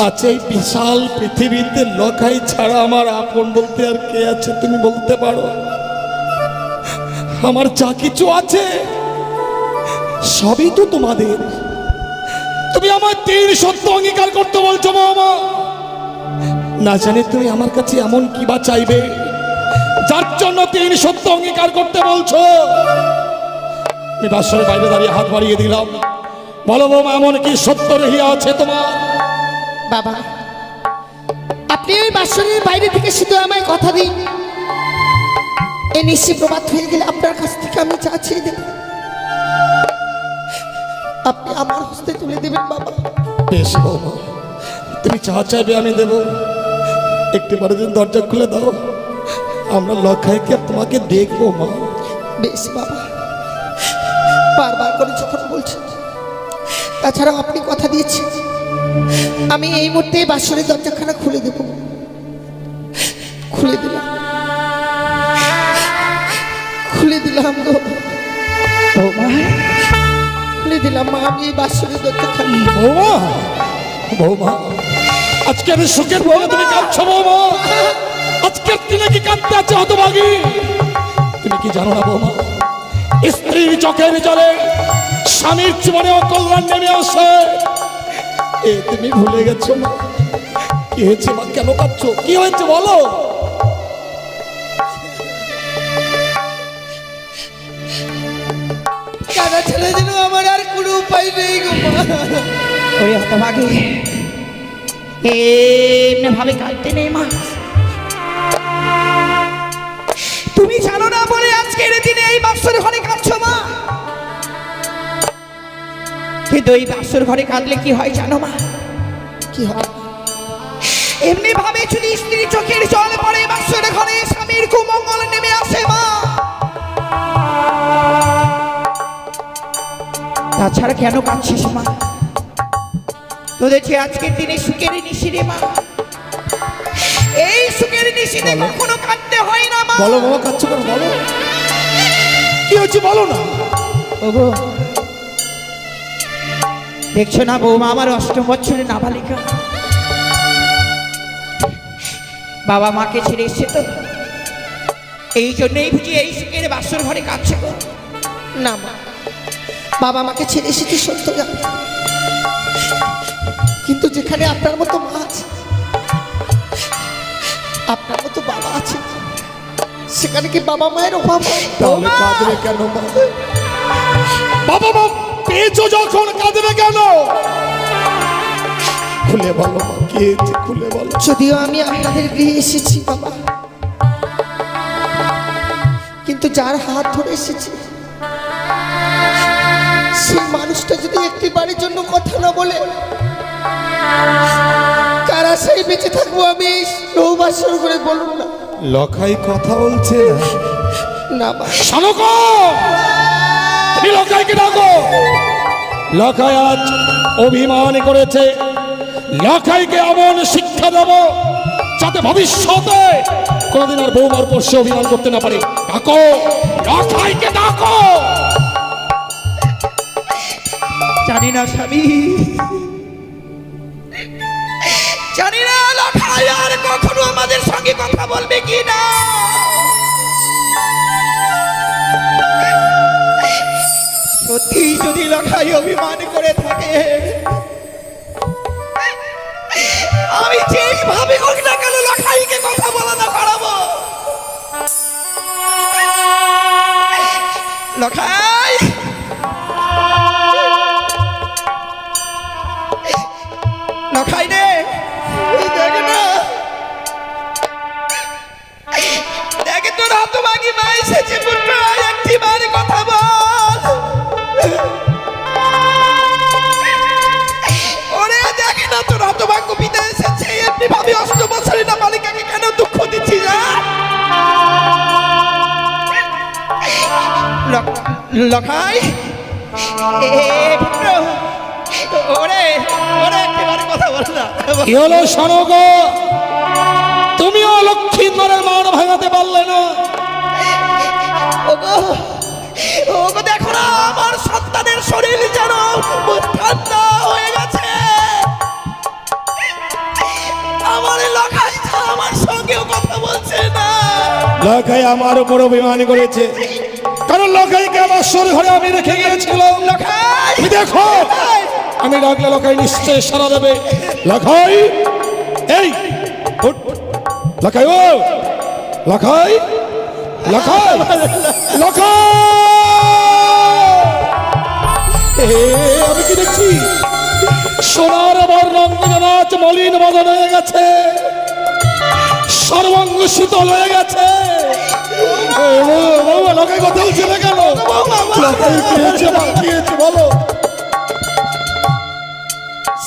আচ্ছা, এই বিশাল পৃথিবীতে লখাই ছাড়া আমার আপন বলতে আর কে আছে তুমি বলতে পারো? আমার যা কিছু আছে সবই তো তোমাদের। তুমি আমার 3 সত্য অঙ্গীকার করতে বলছো বৌমা? না জানি তুমি আমার কাছে এমন কি বা চাইবে যার জন্য 3 সত্য অঙ্গীকার করতে বলছো? আমি বাসরের বাইরে দাঁড়িয়ে হাত বাড়িয়ে দিলাম। বলো বৌমা, এমন কি সত্য রহিয়া আছে তোমার? বাবা, আপনি ওই বাসরের বাইরে থেকে শুধু আমায় কথা দিন, এই নিশি প্রভাত হয়ে গেলে আপনার কাছ থেকে আমি চা চেয়ে দেব, আপনি আমার হস্তে তুলে দেবেন বাবা। বেশ বৌমা, তুমি চা চাইবে আমি দেব। একটু পরে দিন দরজা খুলে দাও, আমরা লখাইকে তোমাকে দেখবো মা। বেশ বাবা, বারবার করে যখন বলছেন, তাছাড়া আপনি কথা দিয়েছেন আমি এই মুহূর্তে বাসরের দরজাখানা খুলে দেব। খুলে দিলাম, খুলে দিলাম গো, খুলে দিলাম মা, আমি এই বাসরের দরজাখানা। বৌমা, বৌমা, আজকের সুখের বলে তুমি কাঁদছো বৌমা? আজকের দিনে কি কাঁদতে আছে হতভাগী? তুমি কি জানো না বৌমা, স্ত্রীর চোখের জলে স্বামীর জীবনে অকল্যাণ নেমে আসে। এ তুমি ভুলে গেছো মা? কি হয়েছে মা, কেন কাঁদছো? কি হয়েছে বলো? কাদা ছেড়ে দিল, আমার আর কোনো উপায় নেই গো মা। ওরে হতভাগী, এমনি ভাবে কাঁদতে নেই মা। তুমি জানো না বলে আজকের দিনে এই বাসর ঘরে কাঁদছো মা। কিন্তু এই বাসর ঘরে কাঁদলে কি হয় জানো মা? কি হয়? এমনি ভাবে যদি স্ত্রী চোখের জল পড়ে বাসর ঘরে স্বামীর কুমঙ্গল নেমে আসে মা। তাছাড়া কেন কাঁদছিস মা? তোদের যে আজকের দিনে সুখের নিশিরে মা, বেশিতে কখনো কাঁদতে হয় না মা। বলো বাবা, কাচ্ছ কেন? বলো কি হচ্ছে, বলো না। ওগো, দেখছো না বৌমা আমার 8ম বছরের নাবালিকা, বাবা মাকে ছেড়ে এসছে তো, এই জন্যই বুঝি এই সুখের বাসর ঘরে কাঁদছে গো। না মা, বাবা মাকে ছেড়ে এসেছি সত্য জানি, কিন্তু যেখানে আপনার মতো মা আছে, আপনার মতো বাবা আছে, সেখানে কি বাবা মায়ের অভাব হয়? তাহলে কাঁদবে কেন মা? বাবা মা পেয়েছো যখন কাঁদবে কেন? খুলে বলো মা, কি হয়েছে খুলে বলো। যদিও আমি আপনাদের গৃহে এসেছি বাবা, কিন্তু যার হাত ধরে এসেছি সেই মানুষটা যদি একটি বাড়ির জন্য কথা না বলে, কারা সেই বেঁচে থাকবো আমি নৌবাসর করে বলুন না। লখাই কথা বলছে না মা, শানকো, তুমি লখাইকে ডাকো। লখাই আজ অভিমান করেছে, লখাইকে এমন শিক্ষা দেব যাতে ভবিষ্যতে কোনদিন আর বৌমার পোষ্যে অভিমান করতে না পারে। ডাকো, লখাইকে ডাকো। জানি না স্বামী, জানি না লখাই আর কখনো আমাদের সঙ্গে কথা বলবে কি না। সত্যি যদি লখাই অভিমান করে থাকে, আমি যেইভাবে হোক না কেন লখাইকে কথা বলা না করাবো। লখাই, লখাই রে, দেখ না, দেখ তোর হতভাগী মা এসেছে পুত্র, একটি বার কথা বল। ওরে দেখ না, তোর হতভাগ্য পিতা এসেছে, এমনি ভাবে 8 বছরের নাবালিকাকে কেন দুঃখ দিচ্ছিস? লখাই, এ পুত্র, ওরে ওরে একেবারে কথা বল না। কি হলো শানকো, তুমিও লক্ষ্মীন্দরের মান ভাঙাতে পারলে না? ওগো, ওগো দেখো না, আমার সন্তানের শরীর যেন ঠান্ডা হয়ে গেছে। আমার লখাই আমার সঙ্গেও কথা বলছে না। লখাই আমার উপর অভিমান করেছে, কারণ লখাইকে আমার সর ঘরে আমি রেখে গিয়েছিলাম। লখাই, তুমি দেখো, আমি ডাকলে লখাই নিশ্চয় সারা দেবে। লখাই, এই উঠ। লখাই, ও লখাই, লখাই, লখাই, আমি কি দেখছি? সোনার বর্ণাঙ্গ নাচ মলিন মদন হয়ে গেছে, সর্বাঙ্গ শীতল হয়ে গেছে। লখাই কথা বলছে না কেন? লখাই কি হয়েছে, কি হয়েছে বলো।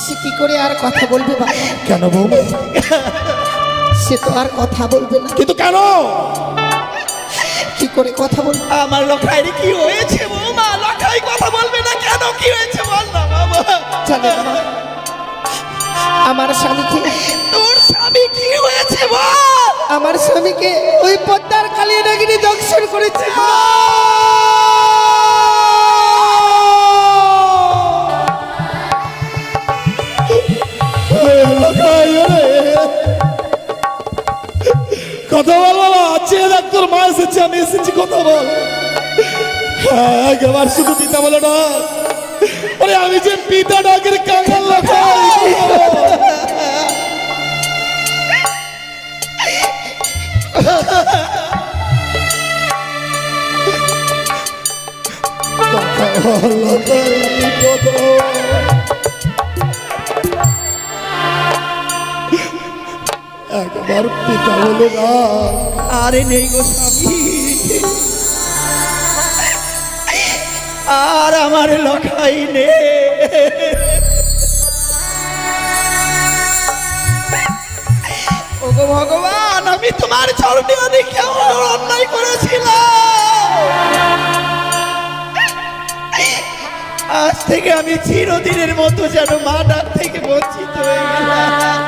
সে কি করে আর কথা বলবে বাবা? কেন বৌমা? সে তো আর কথা বলবে না। কিন্তু কেন? কি করে কথা বলবে? আমার লখাই কি হয়েছে বৌমা? লখাই কথা বলবে না কেন? কি হয়েছে বল না বাবা। জানেন মা, আমার স্বামীকে, তোর স্বামী কি হয়েছে বল। আমার স্বামীকে ওই পদ্মার কালিয়া নাগিনী দংশন করেছে। কথা বল বাবা, চেয়ে দেখ তোর মা এসেছে, আমি এসেছি, কথা বল। হ্যাঁ, একবার শুধু পিতা বলে না, আরে আমি যে পিতা ডাকের কাঙ্গাল লখাই। একবার পিতা বলে না। আরে নেই গো স্বামী, আর আমার লখাই নে। ওগো ভগবান, আমি তোমার চরণে অনেক কেমন অন্যায় করেছিলাম। আজ থেকে আমি চিরদিনের মতো যেন মা ডাক থেকে বঞ্চিত হয়ে গেলাম।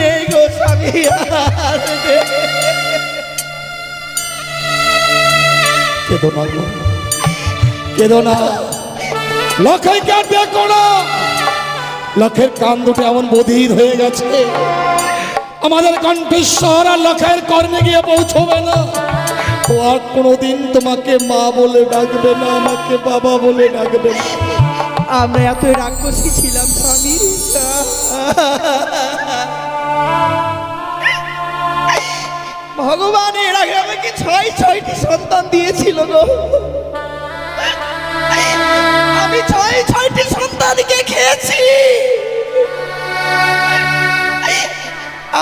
নেই গো স্বামী, আর নেই। কেঁদো না গো, কেঁদো না। লক্ষাইকে আর দেখো না, লক্ষের কান দুটো এমন বধির হয়ে গেছে, আমাদের কণ্ঠস্বর আর লক্ষের কর্ণে গিয়ে পৌঁছবে না। ও আর কোনোদিন তোমাকে মা বলে ডাকবে না, আমাকে বাবা বলে ডাকবে না। আমরা এত রাক্ষসী ছিলাম স্বামী, ভগবান এর আগে আমাকে ছয়টি সন্তান দিয়েছিল গো। আমি ছয়টি সন্তানকে খেয়েছি,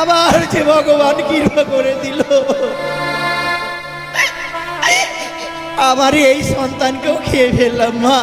আবার যে ভগবান কৃপা করে দিল, আমার এই সন্তানকেও খেয়ে ফেললাম মা।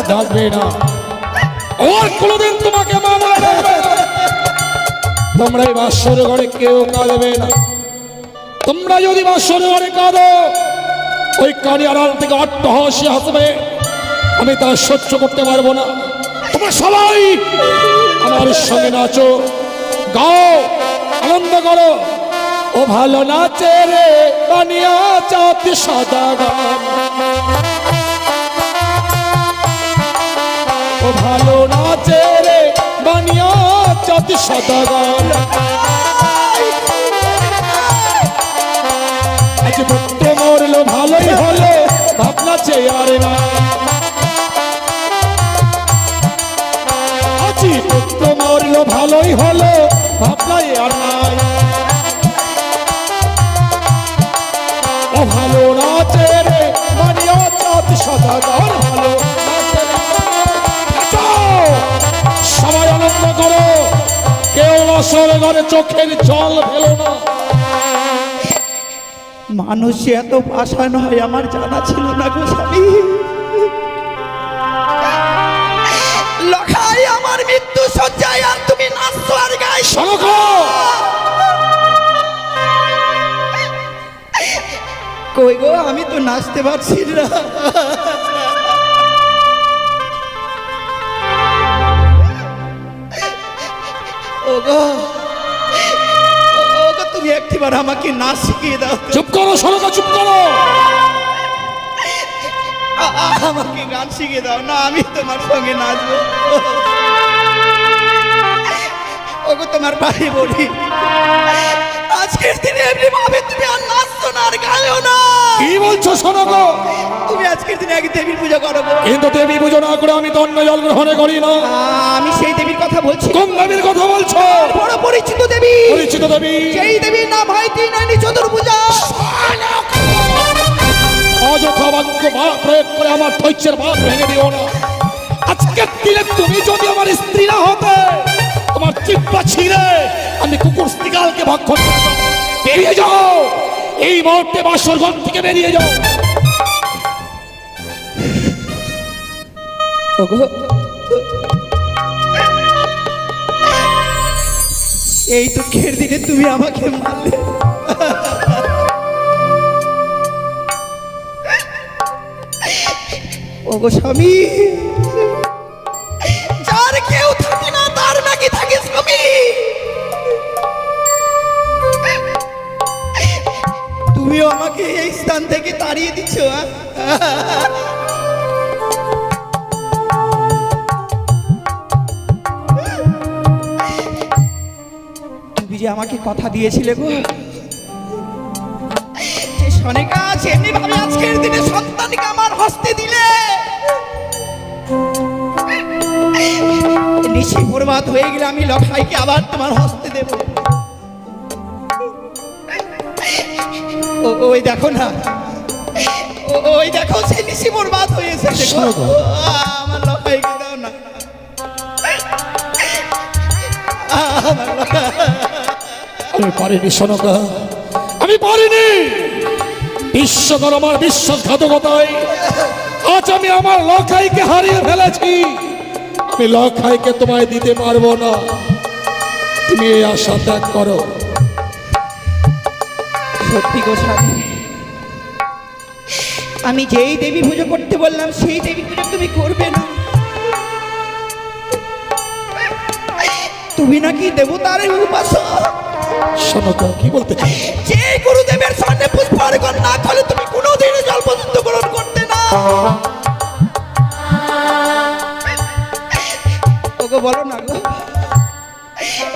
ডাকবে না, আর কোনোদিন তোমাকে মা বলে ডাকবে না। তোমরা এই বাসর ঘরে কেউ কাঁদবে না। তোমরা যদি বাসর ঘরে কাঁদো, ওই কানি আড়াল থেকে অট্টহাসি হাসবে, আমি তা সহ্য করতে পারবো না। তোমরা সবাই আমার সঙ্গে নাচো, গাও, আনন্দ করো। ও ভালো নাচে রে বানিয়া চাঁদ সাদা গান, ও ভালো নাচে রে বানিয়া চাঁদ সাদা গান। আজ পুত্র মরলো ভালোই হলো, ভাবনা চেয়ারে না। আজ পুত্র মরলো ভালোই হলো, ভাবনাই আর নাই। ও ভালো নাচে রে বানিয়া চাঁদ সাদা গান, ভালো নাচে রে। নাচো, সবাই আনন্দ করো, কেউ আসলে ঘরে চোখের জল ফেলো না। মানুষ এত পাষাণ হয় আমার জানা ছিল না গো স্বামী। লখাই আমার মৃত্যু সজ্জায়, আর তুমি নাচছো আর গাইছো। শোনো গো, কই গো, আমি তো নাচতে পারছি না। ওগো, ওগো, তুমি একটিবার আমাকে নাচ শিখিয়ে দাও তো। চুপ করো, শোনো গো, চুপ করো। আমাকে গান শিখিয়ে দাও না, আমি তোমার সঙ্গে নাচবো। ওগো, তোমার পায়ে বলি, আজকের দিনে এমনি ভাবে তুমি আর নাচছো না, আর গায়ও না। কি বলছো? শোনো গো, তুমি আজকের দিনে আগে দেবীর পূজা করো গো। কিন্তু দেবী পুজো না করে আমি তো অন্য জল গ্রহণ করি না। আমি সেই দেবীর কথা বলছি। কোন দেবীর কথা বলছো? বড় পরিচিত দেবী, পরিচিত দেবী। সেই দেবীর নাম হয় ত্রিনয়নী চতুর্ভুজা। অযথা বাক্য প্রয়োগ করে আমার ধৈর্যের বাঁধ ভেঙে দিও না। আজকের দিনে তুমি যদি আমার স্ত্রী না হতে, তোমার চিপ্পা ছিঁড়ে আমি কুকুর স্ত্রীকালকে ভক্ষণ করতাম। বেরিয়ে যাও, এই মুহূর্তে বাসর ঘর থেকে বেরিয়ে যাও। ওগো, এই দুঃখের দিনে তুমি আমাকে মারলে। ওগো স্বামী, যার কেউ থাকে না তার নাকি থাকে স্বামী। তুমিও আমাকে এই স্থান থেকে তাড়িয়ে দিচ্ছ। তুমি যে আমাকে কথা দিয়েছিলে গো, যে সনিকা এমনি ভাবে আজকের দিনে সন্তানকে আমার হস্তে দিলে, নিশি বরবাদ হয়ে গেলে আমি লখাইকে আবার তোমার হস্তে দেব। ওই দেখো না, ওই দেখো সে নিশি বরবাদ হয়েছে। আমার লখাইকে দাও না, আমার লখাই। আমি পারিনি সোনকা, আমি পারিনি। বিশ্বকর আমার বিশ্বাসঘাতকতায় আজ আমি আমার লখাইকে হারিয়ে ফেলেছি। আমি লখাইকে তোমায় দিতে পারবো না, তুমি এই আশা ত্যাগ করো। সত্যি গো স্বামী, আমি যেই দেবী পুজো করতে বললাম সেই দেবী পুজো তুমি করবে না। তুমি নাকি দেবতার উপাসক। সোনকা, কি বলতে চাও? যে গুরুদেবের সামনে পুষ্প অর্পণ না করলে তুমি কোনোদিন জল পর্যন্ত গ্রহণ করতে না। ওগো, বলো না গো,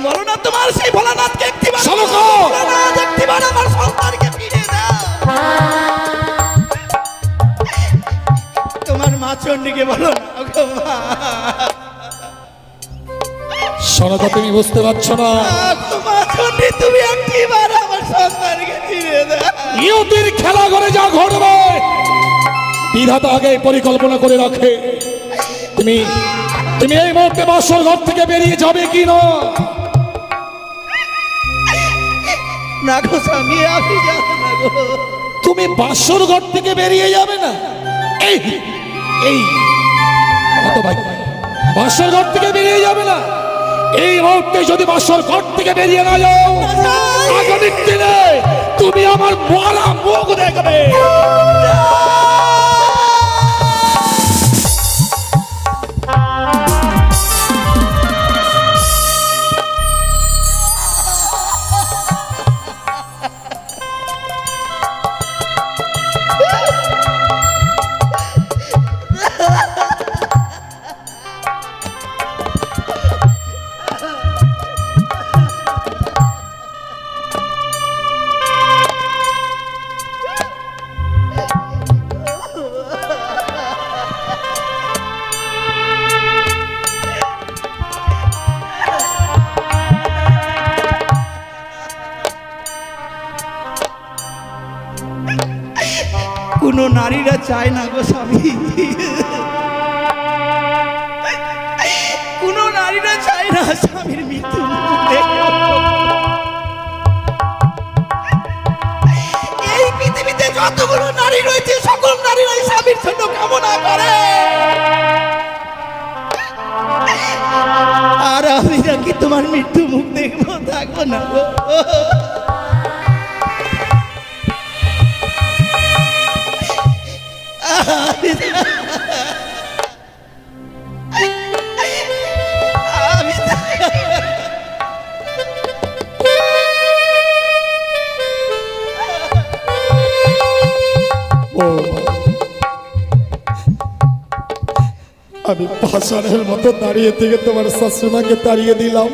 বলো না তোমার সেই ভোলানাথকে একটিবার, সোনকা! ভোলানাথ একটিবার আমার সন্তানকে ফিরিয়ে দাও। তোমার মা চণ্ডীকে বলো না গো, মা। সোনকা, তুমি বুঝতে পারছো না, মা চণ্ডী, তুমি একটিবার আমার সন্তানকে ফিরিয়ে দাও। নিয়তির খেলা ঘরে যা ঘটবে বিধাতা আগে পরিকল্পনা করে রাখে। তুমি তুমি এই মুহূর্তে বাসর ঘর থেকে বেরিয়ে যাবে কি না? না গো স্বামী, আমি যাব না গো। তুমি বাসর ঘর থেকে বেরিয়ে যাবে না? এই এই কত ভাই বাসর ঘর থেকে বেরিয়ে যাবে না। এই মুহূর্তে যদি বাসর ঘর থেকে বেরিয়ে না যাও, আগামী দিনে তুমি আমার মরা মুখ দেখবে। কোনো নারীরা চায় না গো স্বামী, কোনো নারীরা চায় না স্বামীর মৃত্যু দেখে। এই পৃথিবীতে যতগুলো নারী রয়েছে সকল নারীরাই স্বামীর জন্য কামনা করে। আর আমি নাকি তোমার মৃত্যু মুখ দেখবো, থাকবো না গো। আমি পাষাণের মতো দাঁড়িয়ে থেকে তোমার শাশুড়াকে তাড়িয়ে দিলাম।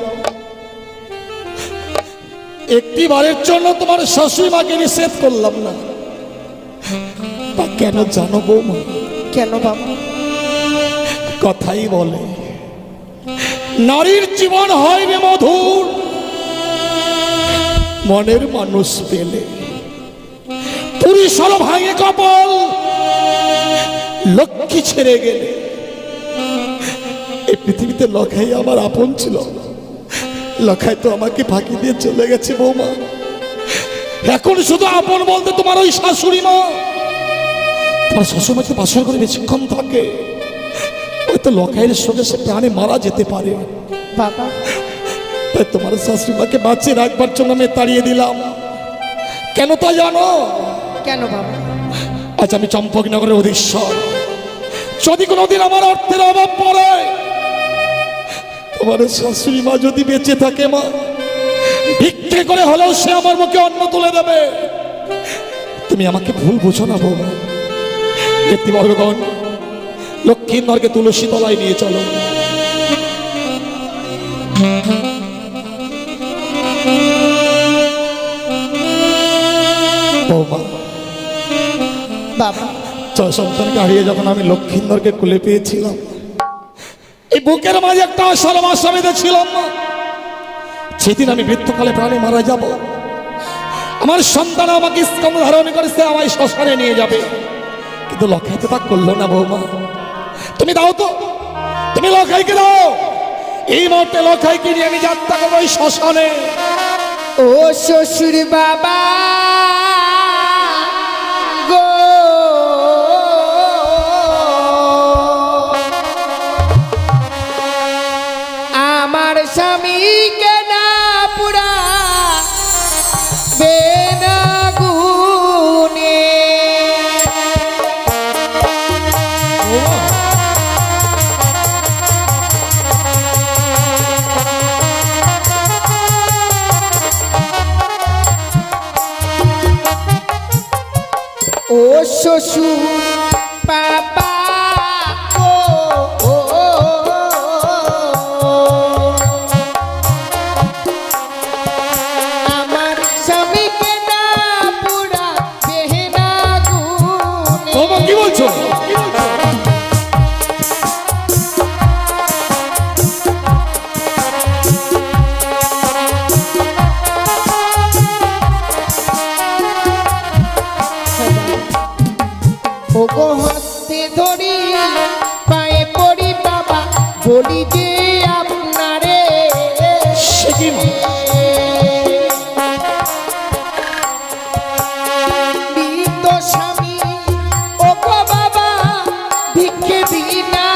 একটি বারের জন্য তোমার শাশুড়ি মাকে নিষেধ করলাম না। তা কেন জানো বৌমা? কেন বাবা? কথাই বলে নারীর জীবন হয় রে মধুর, মনের মানুষ পেলে। পুরুষ হলো ভাঙে কপাল, লক্ষ্মী ছেড়ে গেলে। এই পৃথিবীতে লখাই আমার আপন ছিল, লখাই তো আমাকে ফাঁকি দিয়ে চলে গেছে বৌমা। এখন শুধু আপন বলতে তোমার ওই শাশুড়ি মা। তোমার শ্বশুরমাকে বাসর করে বেশিক্ষণ থাকে, ওই তো লখাইয়ের সঙ্গে সে প্রাণে মারা যেতে পারে বাবা। তাই তোমার শাশুড়িমাকে বাঁচিয়ে রাখবার জন্য আমি তাড়িয়ে দিলাম। কেন তা জানো? কেন বাবা? আজ আমি চম্পকনগরের অধীশ্বর। যদি কোনোদিন আমার অর্থের অভাব পড়ে, তোমার শাশুড়ি মা যদি বেঁচে থাকে মা, ভিক্ষে করে হলেও সে আমার মুখে অন্ন তুলে দেবে। তুমি আমাকে ভুল বুঝো না বৌমা। ব্যক্তিবর্গগণ, লক্ষ্মীর নরকে তুলসী তলায় নিয়ে চলো। বৌমা, বাবা, ছয় সন্তানকে হারিয়ে যখন আমি লক্ষ্মীন্দরকে কুলে পেয়েছিলাম, এই বুকের মাঝে একটা আশার আশা বেঁধেছিলাম না, সেদিন আমি মৃত্যুকালে প্রাণে মারা যাব। আমার সন্তান আমাকে স্কন্ধ ধারণ করেছে, আমায় শ্মশানে নিয়ে যাবে। কিন্তু লখাই তো তা করলো না বৌমা। তুমি দাও তো, তুমি লখাইকে দাও। এই মুহূর্তে লখাইকে নিয়ে আমি যাত্রা করবো ওই শ্মশানে। ও শ্বশুর বাবা গো, আমার স্বামীকে না পুরা বেনাগুনে। ও শ্বশুর বাবা গো, আমার স্বামীকে না পুরা বেনাগুনে। বৌমা কি বলছো? ওগো হাতে ধরি পায়ে পড়ি বাবা, বলি যে আপনারে সে কি মা? মৃত স্বামী ওগো বাবা ভিক্ষে দিনা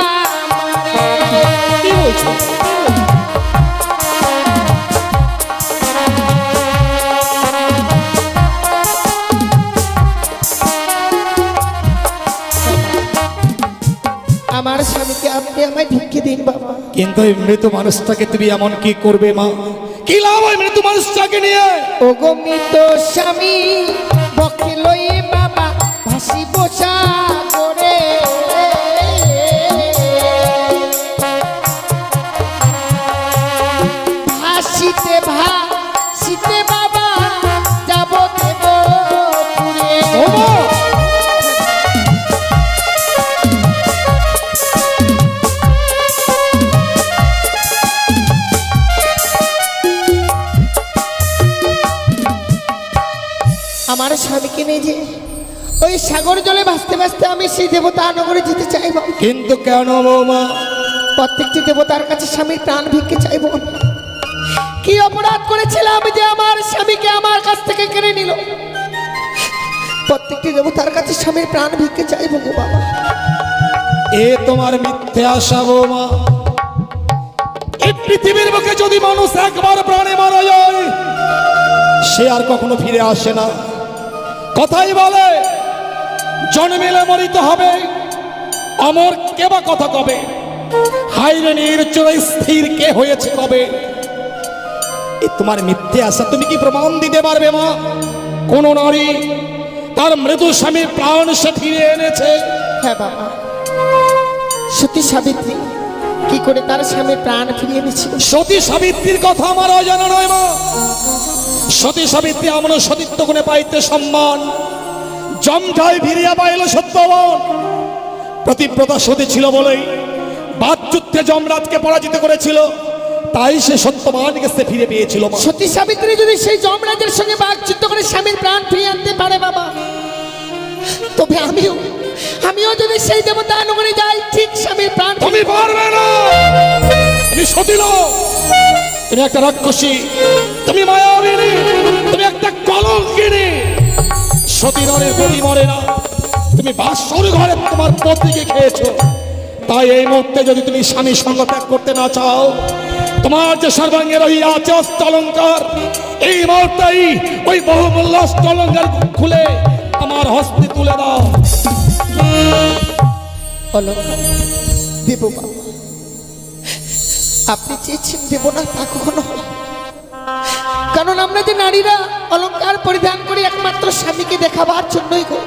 আপনি আমায় ভিক্ষে দিন বাবা। কিন্তু এই মৃত মানুষটাকে তুমি এমন কি করবে মা? কি লাভ ওই মৃত মানুষটাকে নিয়ে? ওগো মৃত স্বামী বকে লই বাবা ভাসি বসা করে, ভাসিতে ভাসিতে বাবা যাব দেব পুরে। ও মা! আমার স্বামীকে নিয়ে যে ওই সাগর জলে ভাসতে ভাসতে আমি সেই দেবতা নগরে যেতে চাইব। কিন্তু কেন বৌমা? প্রত্যেকটি দেবতার কাছে স্বামীর প্রাণ ভিক্ষে চাইব। কি অপরাধ করেছিলাম যে আমার স্বামীকে আমার কাছ থেকে কেড়ে নিল? প্রত্যেকটি দেবতার কাছে স্বামীর প্রাণ ভিক্ষে চাইব গো বাবা। এ তোমার মিথ্যে আশা বৌমা। এই পৃথিবীর বুকে যদি মানুষ একবার প্রাণে মারা যায় সে আর কখনো ফিরে আসে না। কথাই বলে জন্মেলে মরিতে হবে, অমর কে বা কথা কবে? হাইরে নির্চর স্থির কে হয়েছে কবে? এ তোমার মিথ্যে আশা তুমি কি প্রমাণ দিতে পারবে মা? কোন নারী তার মৃত স্বামীর প্রাণ সে ফিরে এনেছে? হ্যাঁ বাবা, সতী সাবিত্রী কি করে তার স্বামীর প্রাণ ফিরিয়ে এনেছিল। সতী সাবিত্রীর কথা আমার অজানা নয় মা। সতী সাবিত্রী আমরা সতীত্ব গুণে পাইতে সম্মান, জমঝাই ভিড়িয়া পাইল সত্যবান। প্রতিব্রতা সতী ছিল বলেই বাকযুদ্ধে যমরাজকে পরাজিত করেছিল, তাই সে সত্যবানকে সে ফিরে পেয়েছিল মা। সতী সাবিত্রী যদি সেই যমরাজের সঙ্গে বাকযুদ্ধ করে স্বামীর প্রাণ ফিরিয়ে আনতে পারে বাবা, তবে আমিও যদি সেই দেবতা নগরে যাই ঠিক স্বামীর প্রাণ। তুমি পারবে না, তুমি সতী নও, তুমি একটা রাক্ষসী, তুমি মায়াবিনী, তুমি একটা কলঙ্কিনী। সতী নরের গতি মরে না, তুমি বাসর ঘরে তোমার পত্নীকে খেয়েছো। তাই এই মুহূর্তে যদি তুমি স্বামী সঙ্গ ত্যাগ করতে না চাও, তোমার যে সর্বাঙ্গে রহিয়া আছে অষ্টলঙ্কার, এই মুহূর্তেই ওই বহুমূল্য অষ্টলঙ্কার খুলে আমার হস্তে তুলে দাও। অলঙ্কার দেব বাবা, আপনি চেয়েছেন দেব না তা কখনো হয়? কারণ আমরা যে নারীরা অলঙ্কার পরিধান করি একমাত্র স্বামীকে দেখাবার জন্যই গো।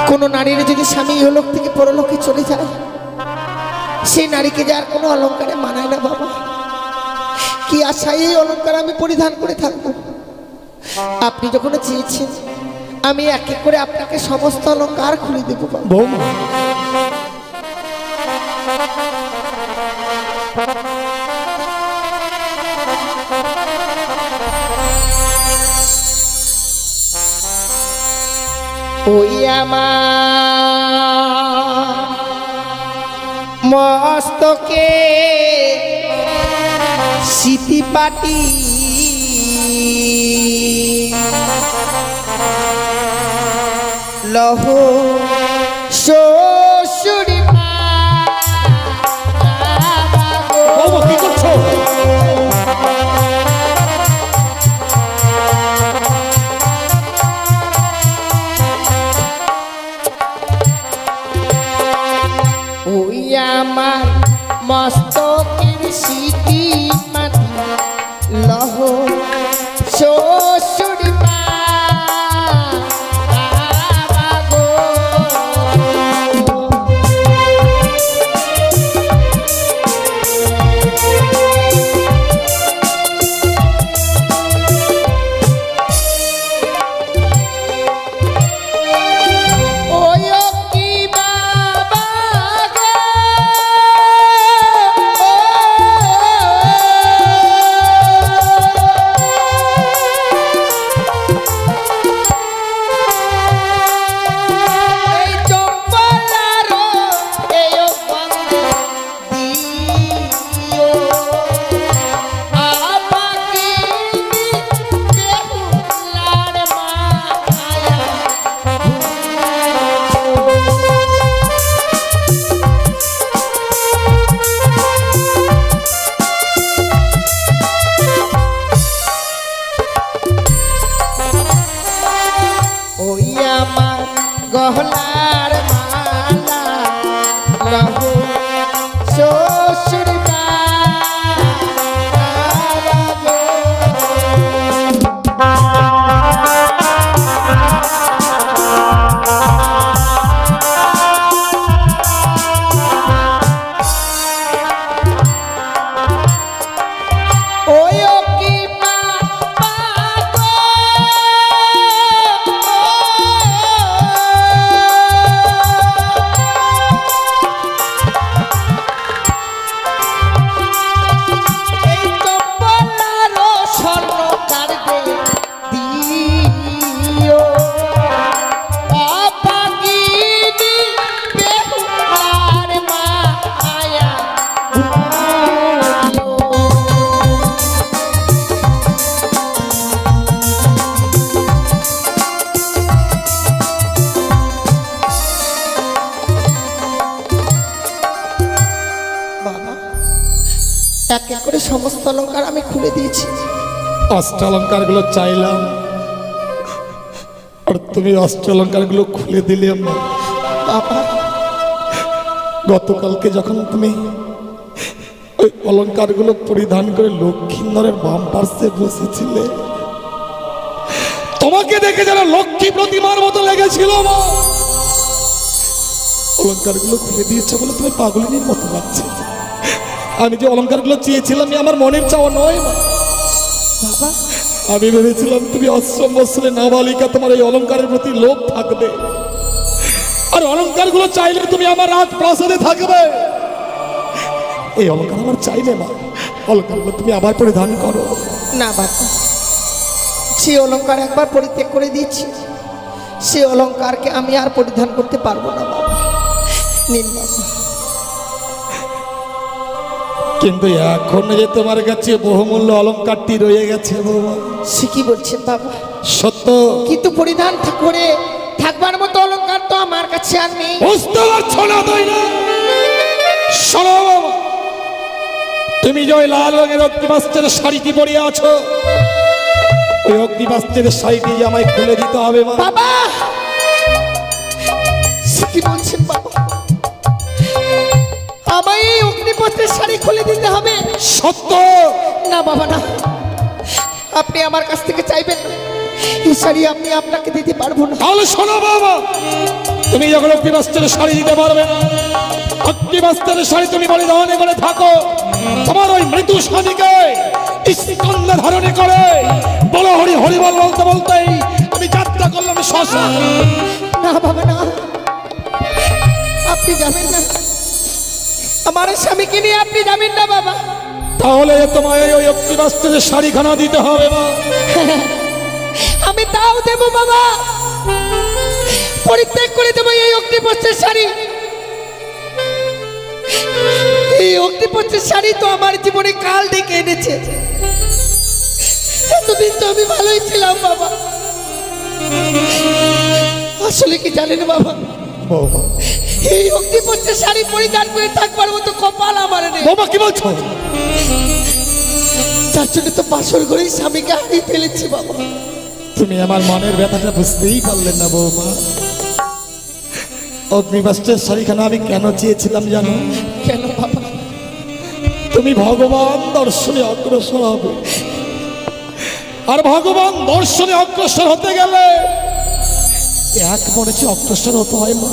কোন নারীর যদি স্বামী ইহলোক থেকে পরলোকে চলে যায়, সেই নারীকে যার কোনো অলঙ্কারে মানায় না বাবা। কি আশায় এই অলঙ্কার আমি পরিধান করে থাকবো? আপনি যখন চেয়েছেন আমি এক এক করে আপনাকে সমস্ত অলঙ্কার খুলে দেবো বাবা। বৌমা, ওই আমার মস্তকে স্মৃতি পাটি লহ শ্বশুরি বৌমা কি করছো? ওই আমার মস্তকের স্মৃতি মাটি লহ শ্বশুর গহনার মালা লহো শ্বশুর এক এক করে সমস্ত অলঙ্কার আমি খুলে দিয়েছি। অষ্টলঙ্কার গুলো চাইলাম আর তুমি অষ্টলঙ্কার গুলো খুলে দিলে মা। বাবা গতকালকে যখন তুমি ওই অলঙ্কার গুলো পরিধান করে লক্ষ্মীন্দরের বাম পার্শ্বে বসেছিলে, তোমাকে দেখে যেন লক্ষ্মী প্রতিমার মতো লেগেছিল মা। অলঙ্কার গুলো খুলে দিয়েছে বলে তুমি পাগলিনীর মতো লাগছে। আমি যে অলঙ্কার গুলো চেয়েছিলাম আমার মনের চাওয়া নয় মা। বাবা আমি ভেবেছিলাম তুমি অষ্টম বৎসরে নাবালিকা, তোমার এই অলঙ্কারের প্রতি লোভ থাকবে আর অলঙ্কার গুলো চাইলে তুমি আমার রাত প্রাসাদে থাকবে। এই অলঙ্কার আমার চাইলে মা, অলঙ্কার গুলো তুমি আবার পরিধান করো। না বাবা, সে অলঙ্কার একবার পরিত্যাগ করে দিয়েছি, সে অলঙ্কারকে আমি আর পরিধান করতে পারবো না বাবা। নিন বাবা। কিন্তু এখন যে তোমার কাছে বহুমূল্য অলঙ্কারটি রয়ে গেছে বাবা। সে কি বলছেন বাবা? সত্য, কিন্তু পরিধান করে থাকবার মতো অলঙ্কার তো আমার কাছে আর নেই। বুঝতে পারছো না তাই না? শোনো বাবা, তুমি যে ওই লাল রঙের অগ্নিবাস্ত্রের শাড়িটি পরে আছো, ওই অগ্নিবাস্ত্রের শাড়িটি যে আমায় খুলে দিতে হবে মা। বাবা সে কি বলছেন বাবা? আমায় এই অগ্নিপত্রের শাড়ি খুলে দিতে হবে? সত্য। না বাবা না, আপনি আমার কাছ থেকে চাইবেন না, এই শাড়ি আমি আপনাকে দিতে পারবো না। তাহলে শোনো বাবা, তুমি যখন অগ্নিবাস্ত্রের শাড়ি দিতে পারবে না, অগ্নিবাস্ত্রের শাড়ি তুমি পরিধানে করে থাকো, তোমার ওই মৃত্যু স্বামীকে স্কন্ধে ধারণে করে বলো হরি হরি বল বলতে বলতেই আমি যাত্রা করলাম শ্মশান। না বাবা না, আপনি যাবেন না, আমার স্বামীকে নিয়ে আপনি যাবেন না বাবা। তাহলে তোমায় ওই অগ্নিবাস্ত্রের শাড়িখানা দিতে হবে মা। আমি তাও দেবো বাবা, পরিত্যাগ করে দেবো এই অগ্নিপত্রের শাড়ি। এই অগ্নিপত্রের শাড়ি তো আমার জীবনে কাল ডেকে এনেছে। এতদিন তো আমি ভালোই ছিলাম বাবা। আসলে কি জানেন বাবা, বাবা এই অগ্নিপত্রের শাড়ি পরিধান করে থাকবার মতো কপাল আমার নেই। বাবা কি বলছো? যার জন্য তো বাসর ঘরেই স্বামীকে হারিয়ে ফেলেছি বাবা। তুমি আমার মনের ব্যথাটা বুঝতেই পারলেন না বৌমা। অগ্নিবাস্ত্রের শাড়িখানা আমি কেন চেয়েছিলাম জানো? কেন বাবা? তুমি ভগবান দর্শনে অগ্রসর হবে, আর ভগবান দর্শনে অগ্রসর হতে গেলে এক মনে অগ্রসর হতে হয় মা।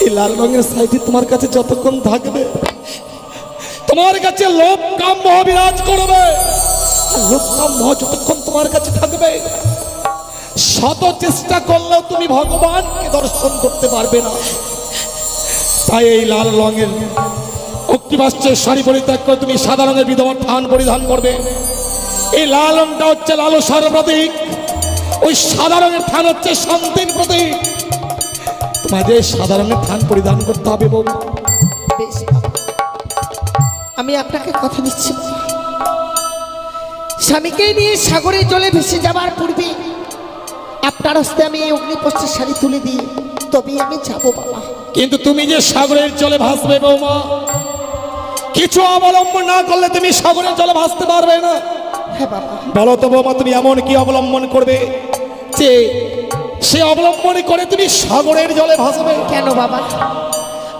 এই লাল রঙের শাড়িটি তোমার কাছে যতক্ষণ থাকবে, তোমার কাছে লোভ কাম মোহ বিরাজ করবে। লোভ কাম মোহ যতক্ষণ তোমার কাছে থাকবে, শত চেষ্টা করলেও তুমি ভগবানকে দর্শন করতে পারবে না। তাই এই লাল রঙের অগ্নিবাস্ত্রের শাড়ি পরিত্যাগ করে তুমি সাদা রঙের বিধবার থান পরিধান করবে। এই লাল রঙটা হচ্ছে লালসার প্রতীক, ওই সাদা রঙের থান হচ্ছে শান্তির প্রতীক। তোমাদের সাদা রঙের থান পরিধান করতে হবে বৌমা। বেশ বাবা, আমি আপনাকে কথা দিচ্ছি, স্বামীকে নিয়ে সাগরে জলে ভেসে যাবার পূর্বে আপনার হস্তে আমি এই অগ্নিপত্রের শাড়ি তুলে দিই, তবেই আমি যাবো বাবা। কিন্তু তুমি যে সাগরের জলে ভাসবে বৌমা, কিছু অবলম্বন না করলে তুমি সাগরের জলে ভাসতে পারবে না। হ্যাঁ বাবা। বলো তো বৌমা, তুমি এমন কি অবলম্বন করবে যে সে অবলম্বন করে তুমি সাগরের জলে ভাসবে। কেন বাবা,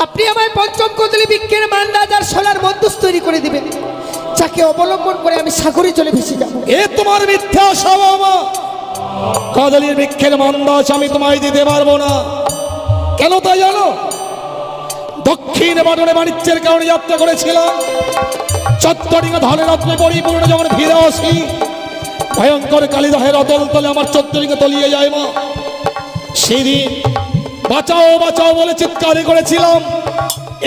আপনি আমায় পঞ্চম কদলি বৃক্ষের মান্দাজ আর সোলার মধ্যস্থ তৈরি করে দিবেন, যাকে অবলম্বন করে আমি সাগরে চলে ভেসে যাব? এ তোমার মিথ্যা স্বভাব। কদলীর বৃক্ষের মন্দাজ আমি তোমায় দিতে পারবো না। কেন তা জানো? দক্ষিণ বাটনে বাণিজ্যের কারণে যাত্রা করেছিলাম, চত্বরিঙ্গা ধনের রত্নে পরিপূর্ণ যখন ফিরে আসি, ভয়ঙ্কর কালীদহের অতল তলে আমার চত্বরিঙ্গা তলিয়ে যায় মা। সেদিন বাঁচাও বাঁচাও বলে চিৎকার করেছিলাম,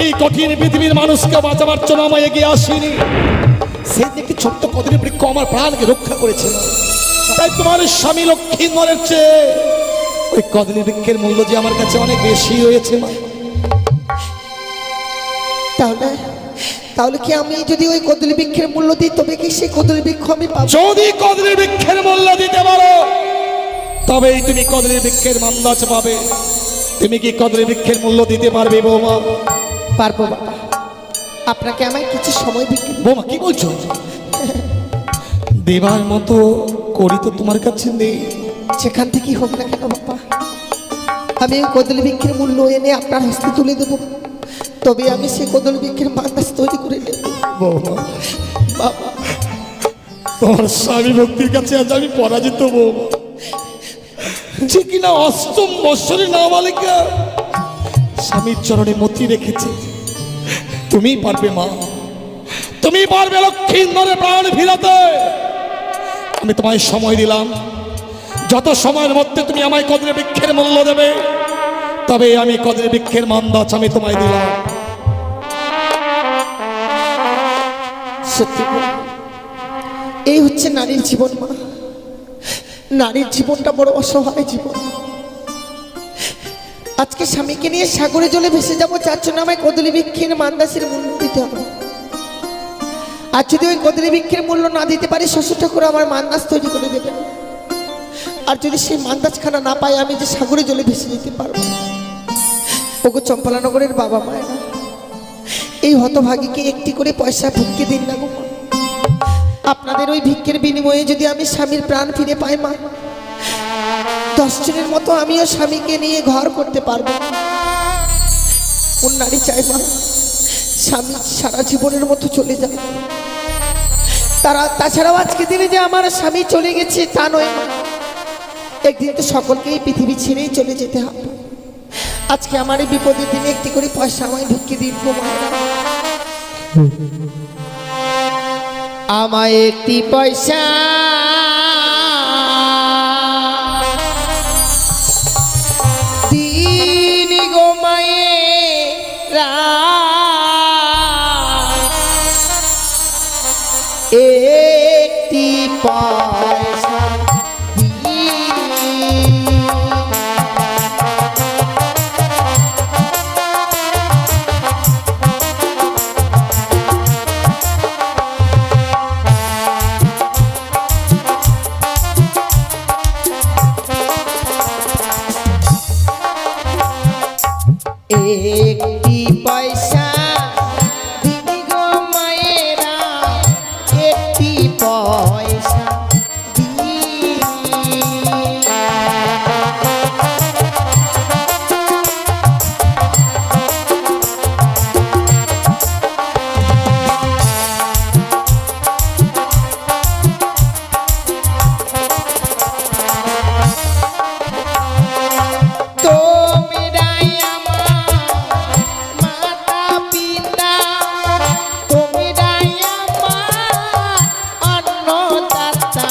এই কঠিন পৃথিবীর মানুষকে বাঁচাবার জন্য আমায় এগিয়ে আসিনি। সেদিন একটি ছোট্ট কদলী বৃক্ষ আমার প্রাণকে রক্ষা করেছিল। তাই তোমার স্বামী লক্ষ্মীধরের চেয়ে ওই কদলী বৃক্ষের মূল্য যে আমার কাছে অনেক বেশি হয়েছে মা। তাহলে তাহলে কি আমি যদি ওই কদলী বৃক্ষের মূল্য দিই, তবে কি সেই কদলী বৃক্ষ আমি পাবো? যদি কদলী বৃক্ষের মূল্য দিতে পারো তবেই তুমি কদলী বৃক্ষের মান্দাজ পাবে। তুমি কি কদলী বৃক্ষের মূল্য দিতে পারবে বৌমা? পারবো বাবা, আপনাকে আমায় কিছু সময় দিতে। বৌমা কি বলছো? দেবার মতো করি তো তোমার কাছে নেই। সেখান থেকেই হোক না কেন বাবা, আমি ওই কদলী বৃক্ষের মূল্য এনে আপনার হস্তে তুলে দেবো, তবে আমি সেই কদলী বৃক্ষের মান্দাজ তৈরি করে নেব। বৌমা বাবা, তোমার স্বামী ভক্তির কাছে আজ আমি পরাজিত বৌমা। যে কিনা অষ্টম বৎসরের নাবালিকা স্বামীর চরণে মতি রেখেছে। তুমি পারবে মা, তুমি পারবে লক্ষ্মীধরের প্রাণ ফিরাতে। আমি তোমায় সময় দিলাম, যত সময়ের মধ্যে তুমি আমায় কদলী বৃক্ষের মূল্য দেবে, তবে আমি কদলী বৃক্ষের মান্দাজ আমি তোমায় দিলাম। সত্যি গো, এই হচ্ছে নারীর জীবন মা। নারীর জীবনটা বড় অসহায় জীবন। আজকে স্বামীকে নিয়ে সাগরে জলে ভেসে যাবো, যার জন্য আমায় কদলী বৃক্ষের মান্দাসের মূল্য দিতে হবে। আর যদি ওই কদলী বৃক্ষের মূল্য না দিতে পারি, শ্বশুর ঠাকুর আমার মান্দাস তৈরি করে দেবেন। আর যদি সেই মান্দাজখানা না পাই, আমি যে সাগরে জলে ভেসে যেতে পারবো। ওগো চম্পালানগরের বাবা মায়েরা, এই হতভাগীকে একটি করে পয়সা ভিক্ষে দিন না গো মা। আপনাদের ওই ভিক্ষের বিনিময়ে যদি আমি স্বামীর প্রাণ ফিরে পাই মা, 10 জনের মতো আমিও স্বামীকে নিয়ে ঘর করতে পারবো। কোন নারী চাই মা স্বামী সারা জীবনের মতো চলে যায়? তাছাড়াও আজকে দিনে যে আমার স্বামী চলে গেছে তা নয় মা, একদিন তো সকলকেই পৃথিবী ছেড়েই চলে যেতে হবে। আজকে আমার এই বিপদের দিনে একটি করে পয়সা আমায় ভিক্ষে দিন গো মায়েরা। আমায় একটি পয়সা দিন গো মায়েরা, একটি পয়সা একটি পয়সা দিন গো মায়েরা, একটি পয়সা দিন। তোমরাই আমার মাতা পিতা, তোমরাই আমার অন্নদাতা,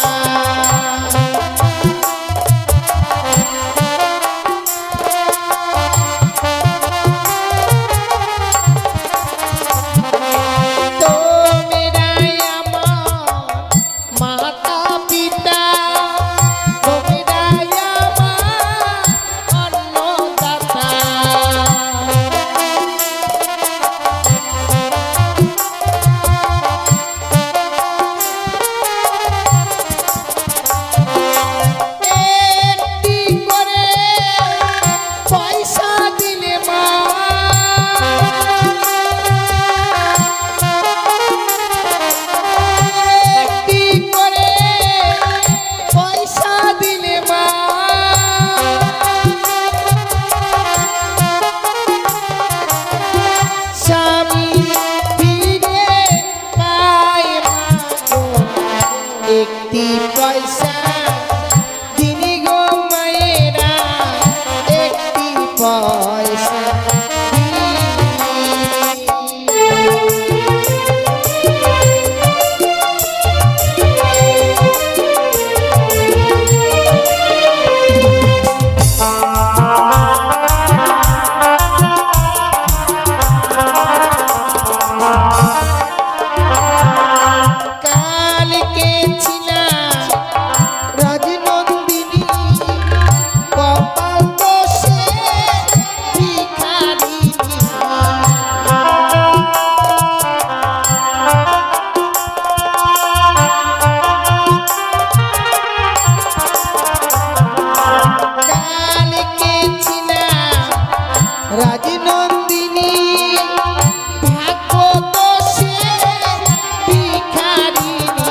একটি পয়সা দিনি গো মায়েরা, একটি পয়সা দিনি। কালকে ছিলাম রাজনন্দিনী, কপাল দোষে ভিখারিনী। কালকে ছিলাম রাজনন্দিনী, ভাগ্য দোষে ভিখারিনী।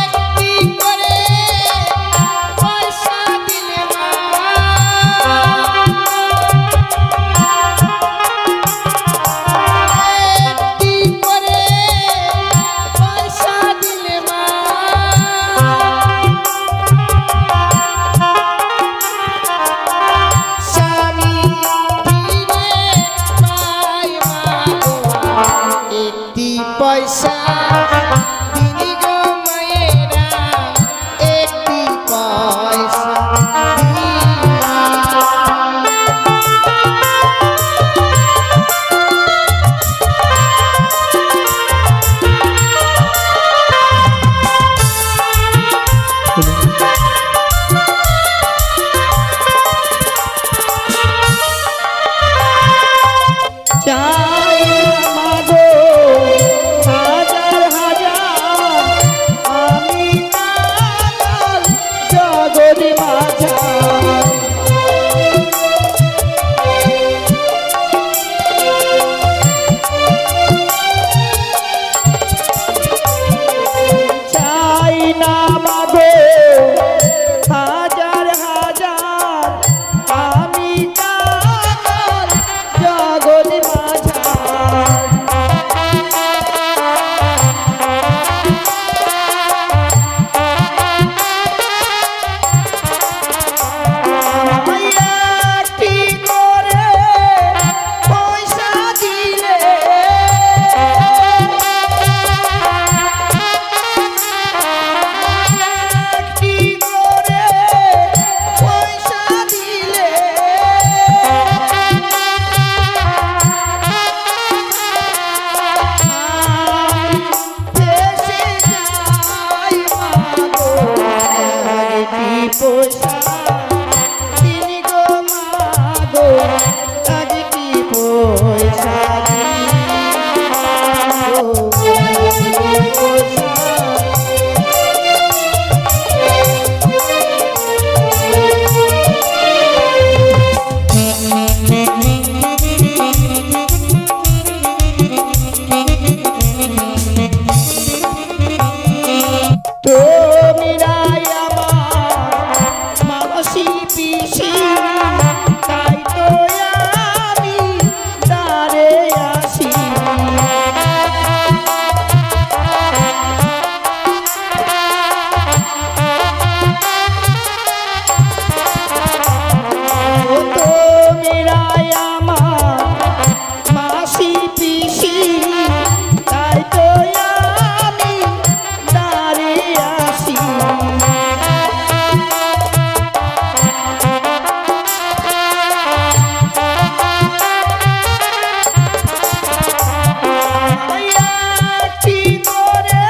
একটি করে পয়সা দিলে মা, একটি করে পয়সা দিলে মা, স্বামী ফিরে পায় মা গো, একটি পয়সা দিনি গো মায়েরা, একটি পয়সা দিনি। চাই মাগো হাজার হাজার, আমি কাঙাল জগৎ মাঝার। চাই না মাগো হাজার হাজার, আমি কাঙাল জগৎ মাঝার। একটি করে পয়সা দিলে, একটি করে পয়সা দিলে, দেশে যাই মাগো, একটি পয়সা দিনি গো মাগো, একটি পয়সা দিনি গো, একটি পয়সা। তোমিরাই আমার মাসি পিসি, তাই তো আমি তারে আসি। ও তোমিরাই আমার মাসি পিসি, তাই তো আমি তারে আসি। একটি করে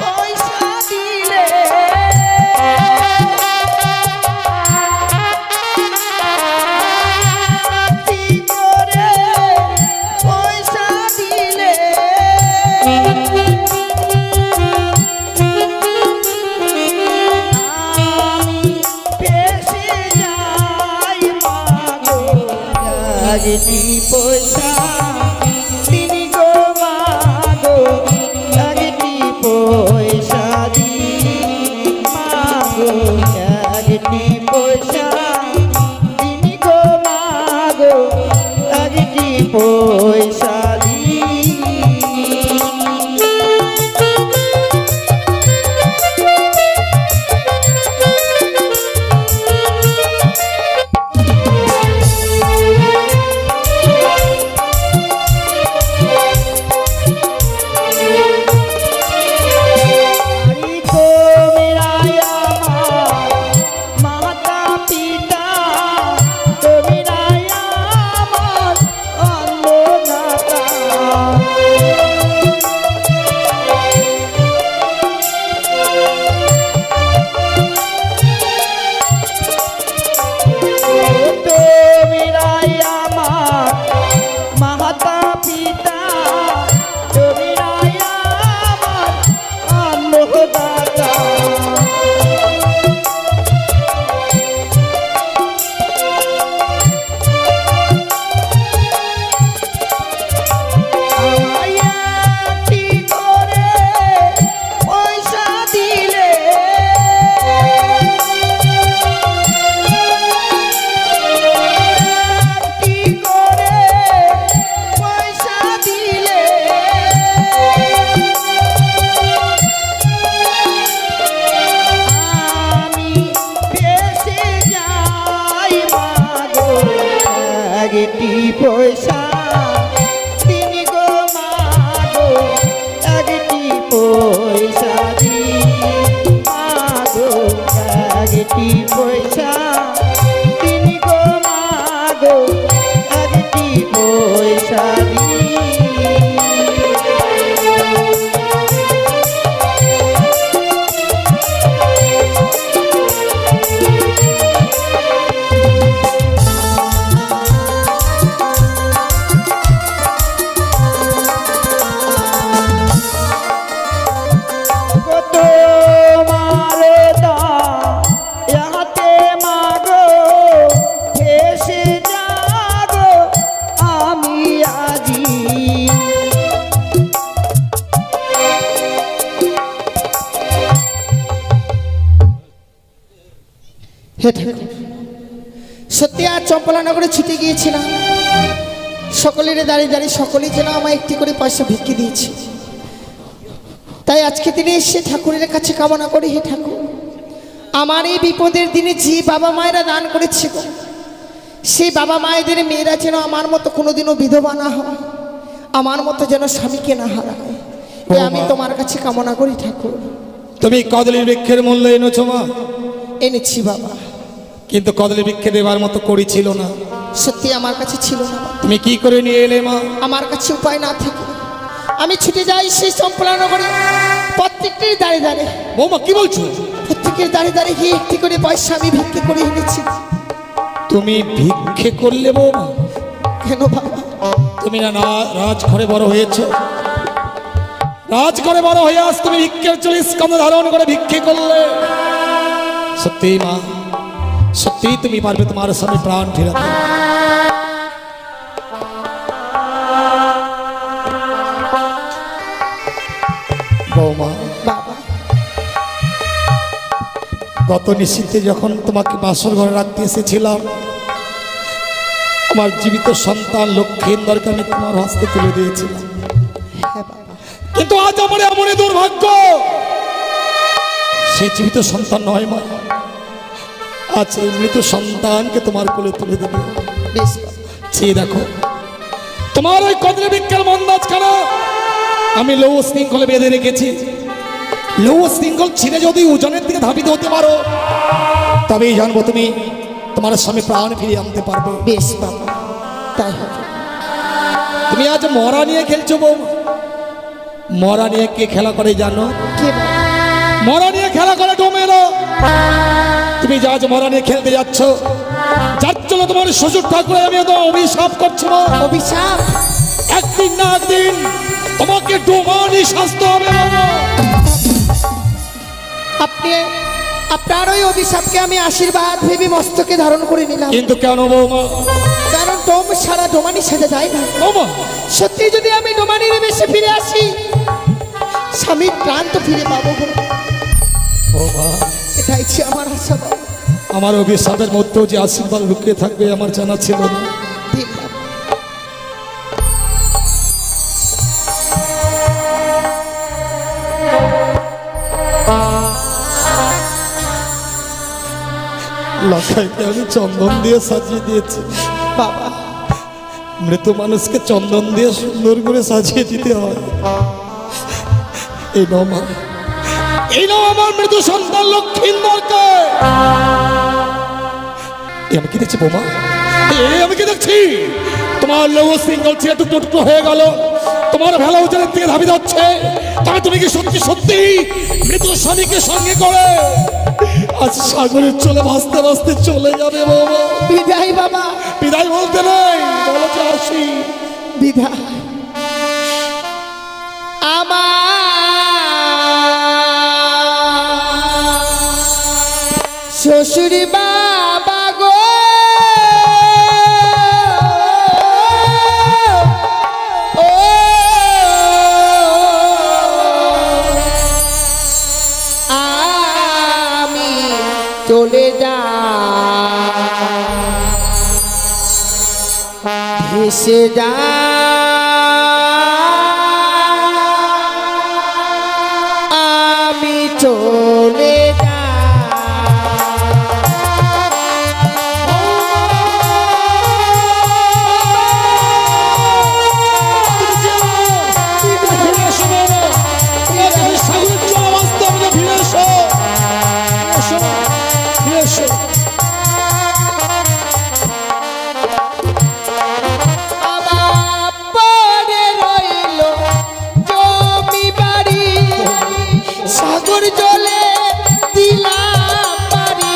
পয়সা দিলে, একটি করে পয়সা দিলে, আমি পেশে যাই মাগো, একটি পয়সা দিনি গো মাগো, একটি পয়সা দিনি মাগো, একটি পয়সা পয়সা দিনি গো মাগো একটি পয়সা দিই। বাড়ি তোমরাই আমার মাতা পিতা, তোমরাই আমার অন্নদাতা। তোমরাই আমার মাতা পিতা, তোমরাই আমার অন্নদাতা। আমায় একটি করে পয়সা দিলে একটি করে পয়সা দিলে আমি বেঁচে যাই মাগো একটি পয়সা দিনি গো মাগো একটি পয়সা দিই মাগো একটি পয়সা দিনি গো মাগো একটি পয়সা দিই। কত মারে দাতে মাগো এসে যাগো আমি আজি। হে ঠাকুর, সত্যি আর চম্পলানগরে ছুটে গিয়েছিলাম, সকলের দাঁড়িয়ে দাঁড়িয়ে সকলেই যেন আমায় একটি করে পয়সা ভিক্ষে দিয়েছে। তাই আজকে দিনে এসে ঠাকুরের কাছে কামনা করি, হে ঠাকুর, আমার এই বিপদের দিনে যে বাবা মায়েরা দান করেছে গো, সেই বাবা মায়েদের মেয়েরা যেন আমার মতো কোনোদিনও বিধবা না হয়, আমার মতো যেন স্বামীকে না হারায়। তাই আমি তোমার কাছে কামনা করি ঠাকুর। তুমি কদলী বৃক্ষের মূল্য এনেছো মা, এনেছি বাবা, কিন্তু কদলী বৃক্ষে দেবার মতো করি ছিল না। সত্যি আমার কাছে ছিল না বাবা। তুমি কি করে নিয়ে এলে মা? আমার কাছে উপায় না থেকে আমি ছুটে যাই সেই চম্পলানগরে, প্রত্যেকটির দাঁড়িয়ে দাঁড়িয়ে, বৌমা কি বলছো? প্রত্যেকের দাঁড়িয়ে দাঁড়িয়ে গিয়ে একটি করে পয়সা আমি ভিক্ষে করে এনেছি। তুমি ভিক্ষে করলে বৌমা? কেন বাবা? তুমি না রাজঘরে বড় হয়েছো, রাজঘরে বড় হয়ে আজ তুমি ভিক্ষের চলে স্কন্ধ ধারণ করে ভিক্ষে করলে। সত্যি মা, সত্যি তুমি পারবে তোমার স্বামী প্রাণ ফেরাতে? বৌমা, বাবা, গত নিশীথে যখন তোমাকে বাসর ঘরে রাখতে এসেছিলাম, আমার জীবিত সন্তান লক্ষ্মীন্দরকে আমি তোমার হস্তে তুলে দিয়েছিলাম। হ্যাঁ বাবা, কিন্তু আজ আমার এমন দুর্ভাগ্য, সে জীবিত সন্তান নয় মা, আজ এই মৃত সন্তানকে তোমার কোলে তুলে দেবে। বেশ বাবা। চেয়ে দেখো, তোমার ওই কদলী বৃক্ষের মন্দাজখানা আমি লৌ শৃঙ্খলে বেঁধে রেখেছি। লৌ শৃঙ্খল ছিঁড়ে যদি ওজনের দিকে ধাবিত হতে পারো, তবেই জানবো তুমি তোমার স্বামী প্রাণ ফিরিয়ে আনতে পারবে। বেশ বাবা, তাই হবে। তুমি আজ মরা নিয়ে খেলছো বউ। মরা নিয়ে কে খেলা করে জানো? কে বাবা? মরা নিয়ে খেলা করে ডোমেরো। তুমি যা আজ মরা নিয়ে খেলতে যাচ্ছ, যার জন্য তোমার শ্বশুর ঠাকুর আমি তো অভিশাপ করছি মা। অভিশাপ? একদিন না একদিন তোমাকে ডোমানি শাস্তি হবে বাবা। আপনি আপনার ওই অভিশাপকে আমি আশীর্বাদ ভেবে মস্তকে ধারণ করে নিলাম। কিন্তু কেন বৌমা? কারণ ডোম সারা ডোমানি সাজা যায় না। বৌমা, সত্যি যদি আমি ডোমানির বেশে ফিরে আসি, স্বামীর প্রাণ তো ফিরে পাবো গো। বৌমা, এটাই ছিল আমার আশা বাবা। আমার অভিশাপের মধ্যেও যে আশীর্বাদ লুকিয়ে থাকবে আমার জানা ছিল না। দিন বাবা। লখাইকে আমি চন্দন দিয়ে সাজিয়ে দিয়েছি বাবা মৃত মানুষকে চন্দন দিয়ে সুন্দর করে সাজিয়ে দিতে হয়। এই নাও মা, এই নাও আমার মৃত সন্তান লক্ষ্মীন্দরকে। আমি কি দেখছি বোমা? আমি কি দেখছি? তোমার লৌহ সিঙ্গল ছিল টুকরো টুকরো হয়ে গেল, তোমার ভেলা উজানের দিকে ধাবি যাচ্ছে। তবে তুমি কি সত্যি সত্যি মৃত স্বামীকে সঙ্গে করে আজ সাগরের চলে ভাসতে ভাসতে চলে যাবে বাবা? বিদায় বাবা, বিদায় বলতে নেই, বলো যে আসি। বিদায়। আমার শ্বশুর বাবা গো, ও আমি চলে যা ভেসে যা আমি চলে যা আমার পরে রইল জমি বাড়ি, সাগর জলে দিলাম বাড়ি।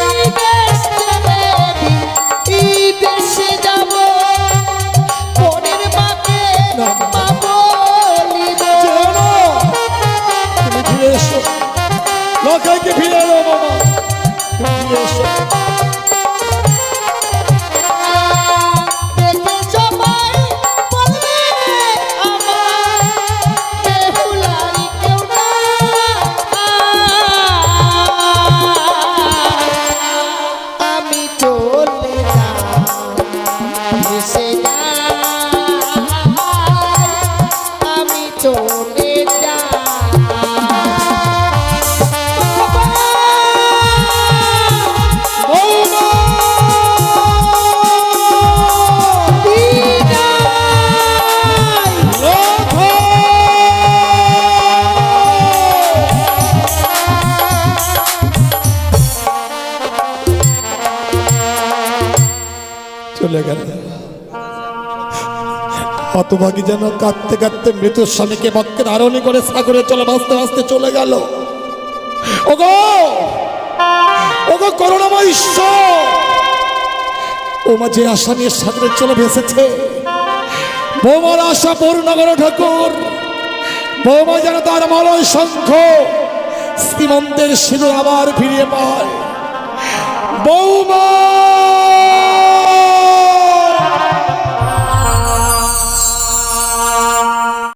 আমি দেশ ছেড়ে বিদেশে যাব, পরের মাকে মা বলিব। লখাইকে ফিরে এলো বাবা, তুমি ফিরে এসো। দেখে সবাই বলবে আমার বেহুলারি কেউ না। আমি চলে যাই ভেসে যাই, আমি চলে যাই। চলে গেল। হতভাগী যেন কাঁদতে কাঁদতে মৃত স্বামীকে বক্ষে ধারণী করে সাগরে চলে ভাসতে ভাসতে চলে গেল। ওগো ওগো করুণাময় ঈশ্বর, ও মা যে আশা নিয়ে সাগরে চলে ভেসেছে, বৌমার আশা পূর্ণ করো ঠাকুর। বৌমা যেন তার মলয় শঙ্খ শ্রীমন্তের সিঁদুর আবার ফিরিয়ে পায়।